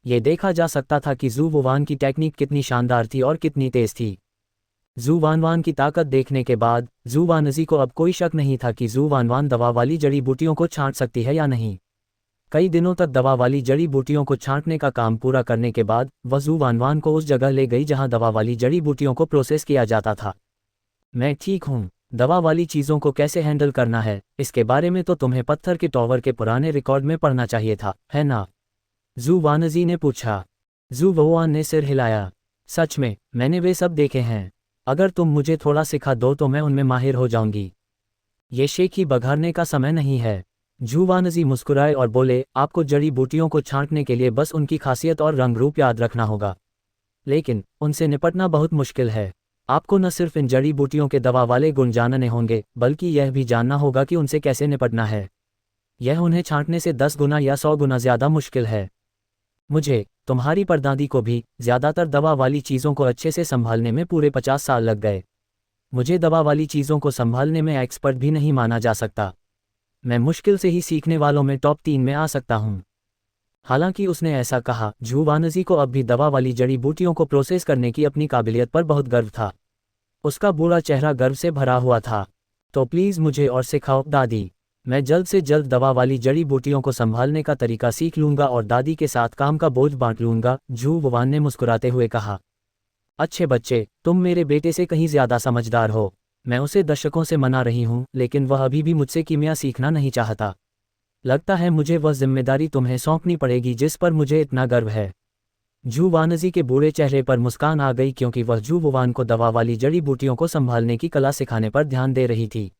ये देखा जा सकता था कि झू वुवान की टेक्निक कितनी शानदार थी और कितनी तेज थी। झू वानवान की ताकत देखने के बाद झू वानजी को अब कोई शक नहीं था कि झू वानवान दवा वाली जड़ी बूटियों को छांट सकती है या नहीं। कई दिनों तक दवा वाली जड़ी बूटियों को छांटने का काम पूरा करने के बाद वह झू वानवान को उस जगह ले गई जहां दवा वाली जड़ी बूटियों को प्रोसेस किया जाता था। मैं ठीक हूँ। दवा वाली चीज़ों को कैसे हैंडल करना है, इसके बारे में तो तुम्हें पत्थर के टॉवर के पुराने रिकॉर्ड में पढ़ना चाहिए था, है ना? झू वानजी ने पूछा। झू वुवान ने सिर हिलाया। सच में, मैंने वे सब देखे हैं। अगर तुम मुझे थोड़ा सिखा दो तो मैं उनमें माहिर हो जाऊंगी। ये शेख ही बघारने का समय नहीं है। झू वानजी मुस्कुराए और बोले, आपको जड़ी बूटियों को छांटने के लिए बस उनकी खासियत और रंग रूप याद रखना होगा, लेकिन उनसे निपटना बहुत मुश्किल है। आपको न सिर्फ इन जड़ी बूटियों के दवा वाले गुण जानने होंगे, बल्कि यह भी जानना होगा कि उनसे कैसे निपटना है। यह उन्हें छांटने से 10 गुना या 100 गुना ज़्यादा मुश्किल है। मुझे, तुम्हारी परदादी को भी, ज़्यादातर दवा वाली चीज़ों को अच्छे से संभालने में पूरे 50 साल लग गए। मुझे दवा वाली चीज़ों को संभालने में एक्सपर्ट भी नहीं माना जा सकता। मैं मुश्किल से ही सीखने वालों में टॉप 3 में आ सकता हूँ। हालांकि उसने ऐसा कहा, झू वानजी को अब भी दवा वाली जड़ी बूटियों को प्रोसेस करने की अपनी काबिलियत पर बहुत गर्व था। उसका बूढ़ा चेहरा गर्व से भरा हुआ था। तो प्लीज़ मुझे और सिखाओ दादी। मैं जल्द से जल्द दवा वाली जड़ी बूटियों को संभालने का तरीका सीख लूंगा और दादी के साथ काम का बोझ बांट लूंगा, झू वुवान ने मुस्कुराते हुए कहा। अच्छे बच्चे, तुम मेरे बेटे से कहीं ज़्यादा समझदार हो। मैं उसे दशकों से मना रही हूँ, लेकिन वह अभी भी मुझसे कीमिया सीखना नहीं चाहता। लगता है मुझे वह जिम्मेदारी तुम्हें सौंपनी पड़ेगी जिस पर मुझे इतना गर्व है। झू वानजी के बूढ़े चेहरे पर मुस्कान आ गई, क्योंकि वह झू वुवान को दवा वाली जड़ी बूटियों को संभालने की कला सिखाने पर ध्यान दे रही थी।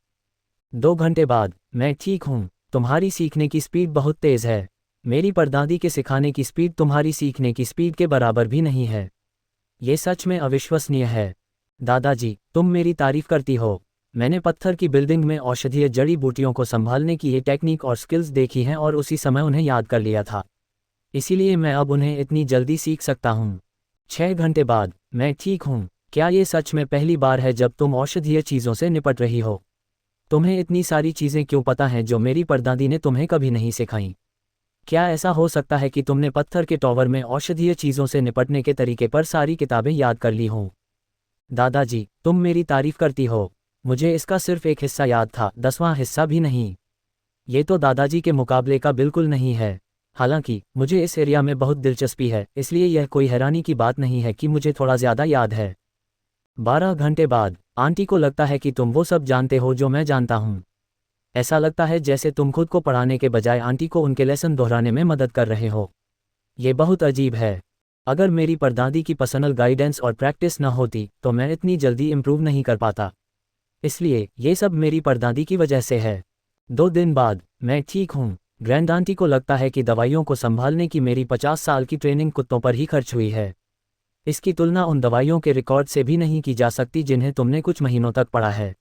2 घंटे बाद, मैं ठीक हूँ। तुम्हारी सीखने की स्पीड बहुत तेज़ है। मेरी परदादी के सिखाने की स्पीड तुम्हारी सीखने की स्पीड के बराबर भी नहीं है। ये सच में अविश्वसनीय है। दादाजी, तुम मेरी तारीफ करती हो। मैंने पत्थर की बिल्डिंग में औषधीय जड़ी बूटियों को संभालने की ये टेक्निक और स्किल्स देखी हैं और उसी समय उन्हें याद कर लिया था। इसीलिए मैं अब उन्हें इतनी जल्दी सीख सकता हूँ। 6 घंटे बाद, मैं ठीक हूँ। क्या ये सच में पहली बार है जब तुम औषधीय चीज़ों से निपट रही हो? तुम्हें इतनी सारी चीज़ें क्यों पता हैं जो मेरी परदादी ने तुम्हें कभी नहीं सिखाईं? क्या ऐसा हो सकता है कि तुमने पत्थर के टॉवर में औषधीय चीज़ों से निपटने के तरीके पर सारी किताबें याद कर ली हों? दादाजी, तुम मेरी तारीफ करती हो। मुझे इसका सिर्फ एक हिस्सा याद था, 10वां हिस्सा भी नहीं। ये तो दादाजी के मुकाबले का बिल्कुल नहीं है। हालांकि मुझे इस एरिया में बहुत दिलचस्पी है, इसलिए यह कोई हैरानी की बात नहीं है कि मुझे थोड़ा ज़्यादा याद है। 12 घंटे बाद, आंटी को लगता है कि तुम वो सब जानते हो जो मैं जानता हूँ। ऐसा लगता है जैसे तुम खुद को पढ़ाने के बजाय आंटी को उनके लेसन दोहराने में मदद कर रहे हो। ये बहुत अजीब है। अगर मेरी परदादी की पर्सनल गाइडेंस और प्रैक्टिस न होती तो मैं इतनी जल्दी इम्प्रूव नहीं कर पाता। इसलिए ये सब मेरी परदादी की वजह से है। 2 दिन बाद, मैं ठीक हूँ। ग्रैंड आंटी को लगता है कि दवाइयों को संभालने की मेरी 50 साल की ट्रेनिंग कुत्तों पर ही खर्च हुई है। इसकी तुलना उन दवाइयों के रिकॉर्ड से भी नहीं की जा सकती जिन्हें तुमने कुछ महीनों तक पढ़ा है।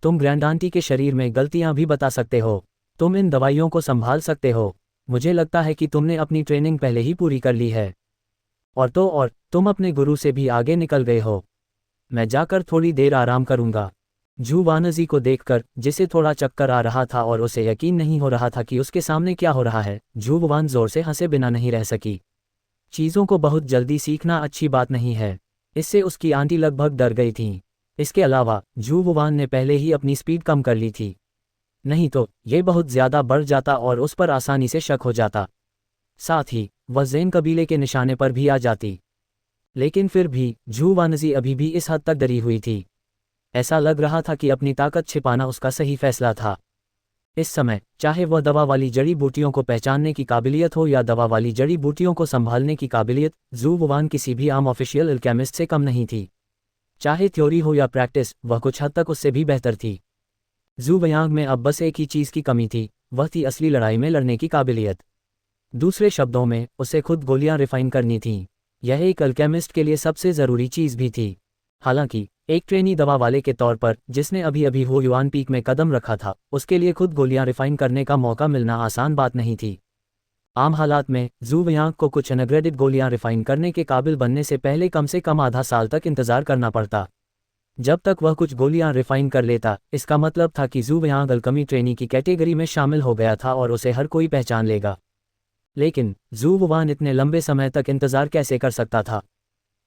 तुम ग्रैंड आंटी के शरीर में गलतियां भी बता सकते हो। तुम इन दवाइयों को संभाल सकते हो। मुझे लगता है कि तुमने अपनी ट्रेनिंग पहले ही पूरी कर ली है। और तुम अपने गुरु से भी आगे निकल गए हो। मैं जाकर थोड़ी देर आराम करूंगा। जू वानजी को देखकर, जिसे थोड़ा चक्कर आ रहा था और उसे यकीन नहीं हो रहा था कि उसके सामने क्या हो रहा है, जू वान जोर से हंसे बिना नहीं रह सकी। चीज़ों को बहुत जल्दी सीखना अच्छी बात नहीं है। इससे उसकी आंटी लगभग डर गई थीं। इसके अलावा जू वान ने पहले ही अपनी स्पीड कम कर ली थी। नहीं तो ये बहुत ज़्यादा बढ़ जाता और उस पर आसानी से शक हो जाता। साथ ही वह ज़ेन कबीले के निशाने पर भी आ जाती। लेकिन फिर भी जू वानजी अभी भी इस हद तक डरी हुई थी। ऐसा लग रहा था कि अपनी ताकत छिपाना उसका सही फैसला था। इस समय, चाहे वह दवा वाली जड़ी बूटियों को पहचानने की काबिलियत हो या दवा वाली जड़ी बूटियों को संभालने की काबिलियत, जू वान किसी भी आम ऑफिशियल अल्केमिस्ट से कम नहीं थी। चाहे थ्योरी हो या प्रैक्टिस, वह कुछ हद तक उससे भी बेहतर थी। जू वयांग में अब बस एक ही चीज़ की कमी थी, वह थी असली लड़ाई में लड़ने की काबिलियत। दूसरे शब्दों में, उसे खुद गोलियां रिफाइन करनी थीं। यह एक अल्केमिस्ट के लिए सबसे ज़रूरी चीज़ भी थी। हालांकि एक ट्रेनी दवा वाले के तौर पर, जिसने अभी अभी हो युआन पीक में कदम रखा था, उसके लिए खुद गोलियां रिफाइन करने का मौका मिलना आसान बात नहीं थी। आम हालात में जू वयांग को कुछ अनग्रेडेड गोलियां रिफाइन करने के काबिल बनने से कम आधा साल तक इंतजार करना पड़ता। जब तक वह कुछ गोलियां रिफाइन कर लेता, इसका मतलब था कि जू वयांग अल्कमी ट्रेनी की कैटेगरी में शामिल हो गया था और उसे हर कोई पहचान लेगा। लेकिन जू वान इतने लंबे समय तक इंतजार कैसे कर सकता था?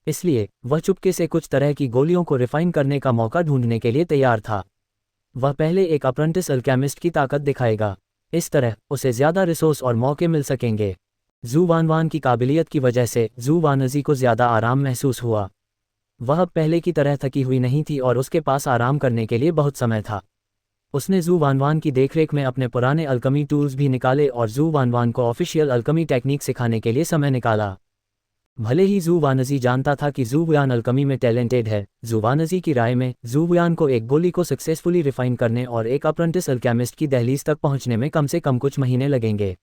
इसलिए वह चुपके से कुछ तरह की गोलियों को रिफाइन करने का मौका ढूंढने के लिए तैयार था। वह पहले एक अप्रेंटिस अल्केमिस्ट की ताकत दिखाएगा। इस तरह उसे ज़्यादा रिसोर्स और मौके मिल सकेंगे। जू वान की काबिलियत की वजह से जू वानजी को ज़्यादा आराम महसूस हुआ। वह अब पहले की तरह थकी हुई नहीं थी और उसके पास आराम करने के लिए बहुत समय था। उसने जू वान की देखरेख में अपने पुराने अल्कमी टूल्स भी निकाले और जू वान को ऑफिशियल अल्कमी टेक्निक सिखाने के लिए समय निकाला। भले ही जू वानजी जानता था कि जू वान अल्कमी में टैलेंटेड है, जू वानजी की राय में जू वान को एक गोली को सक्सेसफुली रिफाइन करने और एक अप्रेंटिस अल्केमिस्ट की दहलीज तक पहुंचने में कम से कम कुछ महीने लगेंगे।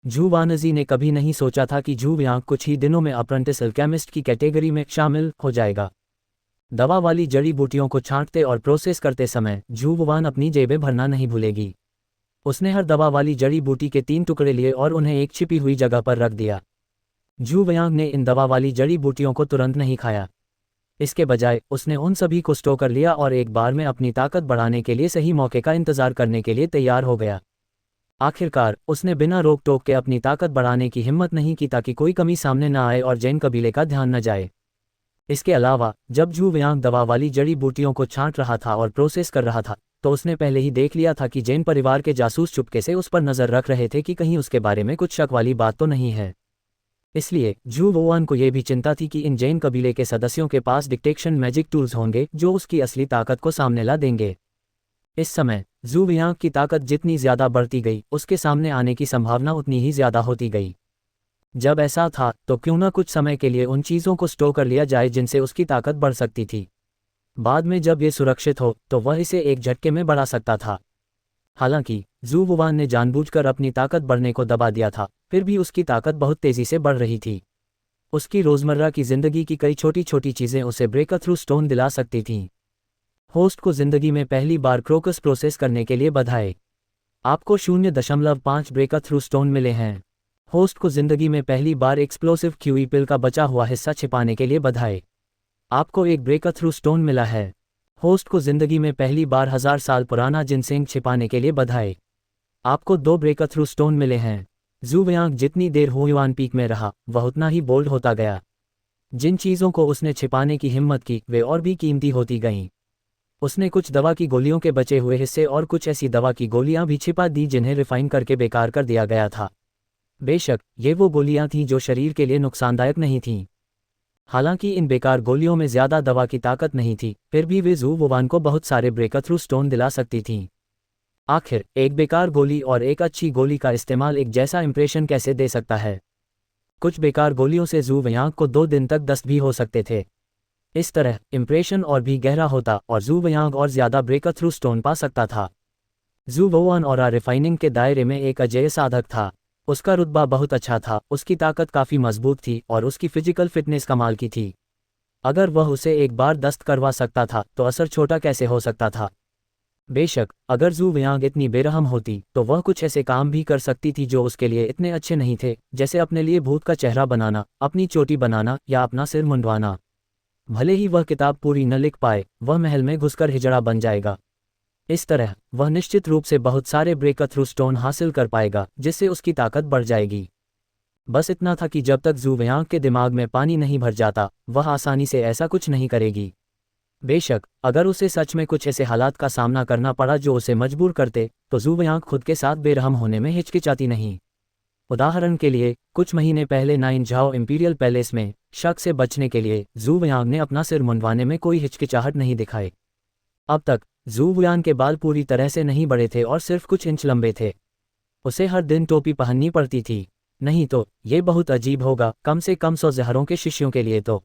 जू वानजी ने कभी नहीं सोचा था कि जू वान कुछ ही दिनों में अप्रेंटिस अल्केमिस्ट की कैटेगरी में शामिल हो जाएगा। दवा वाली जड़ी बूटियों को छांटते और प्रोसेस करते समय जू वान अपनी जेबें भरना नहीं भूलेगी। उसने हर दवा वाली जड़ी बूटी के 3 टुकड़े लिए और उन्हें एक छिपी हुई जगह पर रख दिया। जू वान ने इन दवा वाली जड़ी बूटियों को तुरंत नहीं खाया। इसके बजाय उसने उन सभी को स्टोर कर लिया और एक बार में अपनी ताकत बढ़ाने के लिए सही मौके का इंतजार करने के लिए तैयार हो गया। आखिरकार उसने बिना रोक टोक के अपनी ताकत बढ़ाने की हिम्मत नहीं की ताकि कोई कमी सामने न आए और जैन कबीले का ध्यान न जाए। इसके अलावा जब जू वान दवा वाली जड़ी बूटियों को छांट रहा था और प्रोसेस कर रहा था, तो उसने पहले ही देख लिया था कि जैन परिवार के जासूस चुपके से उस पर नजर रख रहे थे कि कहीं उसके बारे में कुछ शक वाली बात तो नहीं है। इसलिए जू वान को यह भी चिंता थी कि इन जैन कबीले के सदस्यों के पास डिटेक्शन मैजिक टूल्स होंगे जो उसकी असली ताकत को सामने ला देंगे। इस समय जू वान की ताकत जितनी ज़्यादा बढ़ती गई, उसके सामने आने की संभावना उतनी ही ज़्यादा होती गई। जब ऐसा था तो क्यों न कुछ समय के लिए उन चीज़ों को स्टोर कर लिया जाए जिनसे उसकी ताकत बढ़ सकती थी। बाद में जब ये सुरक्षित हो तो वह इसे एक झटके में बढ़ा सकता था। हालांकि जू वान ने जानबूझकर अपनी ताकत बढ़ने को दबा दिया था, फिर भी उसकी ताकत बहुत तेज़ी से बढ़ रही थी। उसकी रोज़मर्रा की ज़िंदगी की कई छोटी छोटी चीज़ें उसे ब्रेक थ्रू स्टोन दिला सकती थीं। होस्ट को ज़िंदगी में पहली बार क्रोकस प्रोसेस करने के लिए बधाई। आपको 0.5 ब्रेक थ्रू स्टोन मिले हैं। होस्ट को ज़िंदगी में पहली बार एक्सप्लोसिव क्यूई पिल का बचा हुआ हिस्सा छिपाने के लिए बधाई। आपको एक ब्रेक थ्रू स्टोन मिला है। होस्ट को ज़िंदगी में पहली बार 1000 साल पुराना जिनसेंग छिपाने के लिए बधाई। आपको 2 ब्रेक थ्रू स्टोन मिले हैं। जू वान जितनी देर हो युआन पीक में रहा, वह उतना ही बोल्ड होता गया। जिन चीज़ों को उसने छिपाने की हिम्मत की, वे और भी कीमती होती गईं। उसने कुछ दवा की गोलियों के बचे हुए हिस्से और कुछ ऐसी दवा की गोलियां भी छिपा दी जिन्हें रिफाइन करके बेकार कर दिया गया था। बेशक ये वो गोलियां थीं जो शरीर के लिए नुकसानदायक नहीं थीं। हालांकि इन बेकार गोलियों में ज़्यादा दवा की ताकत नहीं थी, फिर भी वे ज़ू वुआन को बहुत सारे ब्रेकथ्रू स्टोन दिला सकती थीं। आखिर एक बेकार गोली और एक अच्छी गोली का इस्तेमाल एक जैसा इंप्रेशन कैसे दे सकता है? कुछ बेकार गोलियों से ज़ू वयांग को 2 दिन तक दस्त भी हो सकते थे। इस तरह इंप्रेशन और भी गहरा होता और ज़ू वयांग और ज़्यादा ब्रेकथ्रू स्टोन पा सकता था। ज़ू वुआन और रिफाइनिंग के दायरे में एक अजेय साधक था। उसका रुतबा बहुत अच्छा था, उसकी ताकत काफ़ी मजबूत थी और उसकी फिजिकल फिटनेस कमाल की थी। अगर वह उसे एक बार दस्त करवा सकता था तो असर छोटा कैसे हो सकता था? बेशक अगर ज़ू वयांग इतनी बेरहम होती तो वह कुछ ऐसे काम भी कर सकती थी जो उसके लिए इतने अच्छे नहीं थे, जैसे अपने लिए भूत का चेहरा बनाना, अपनी चोटी बनाना या अपना सिर मुंडवाना। भले ही वह किताब पूरी न लिख पाए, वह महल में घुसकर हिजड़ा बन जाएगा। इस तरह वह निश्चित रूप से बहुत सारे ब्रेकथ्रू स्टोन हासिल कर पाएगा, जिससे उसकी ताकत बढ़ जाएगी। बस इतना था कि जब तक ज़ू वयांग के दिमाग में पानी नहीं भर जाता, वह आसानी से ऐसा कुछ नहीं करेगी। बेशक अगर उसे सच में कुछ ऐसे हालात का सामना करना पड़ा जो उसे मजबूर करते, तो ज़ू वयांग खुद के साथ बेरहम होने में हिचकिचाती नहीं। उदाहरण के लिए कुछ महीने पहले नाइन झाओ इंपीरियल पैलेस में शक से बचने के लिए ज़ू वयांग ने अपना सिर मुंडवाने में कोई हिचकिचाहट नहीं दिखाई। अब तक ज़ू वयांग के बाल पूरी तरह से नहीं बड़े थे और सिर्फ कुछ इंच लंबे थे। उसे हर दिन टोपी पहननी पड़ती थी। नहीं तो ये बहुत अजीब होगा, कम से कम 100 ज़हरों के शिष्यों के लिए तो।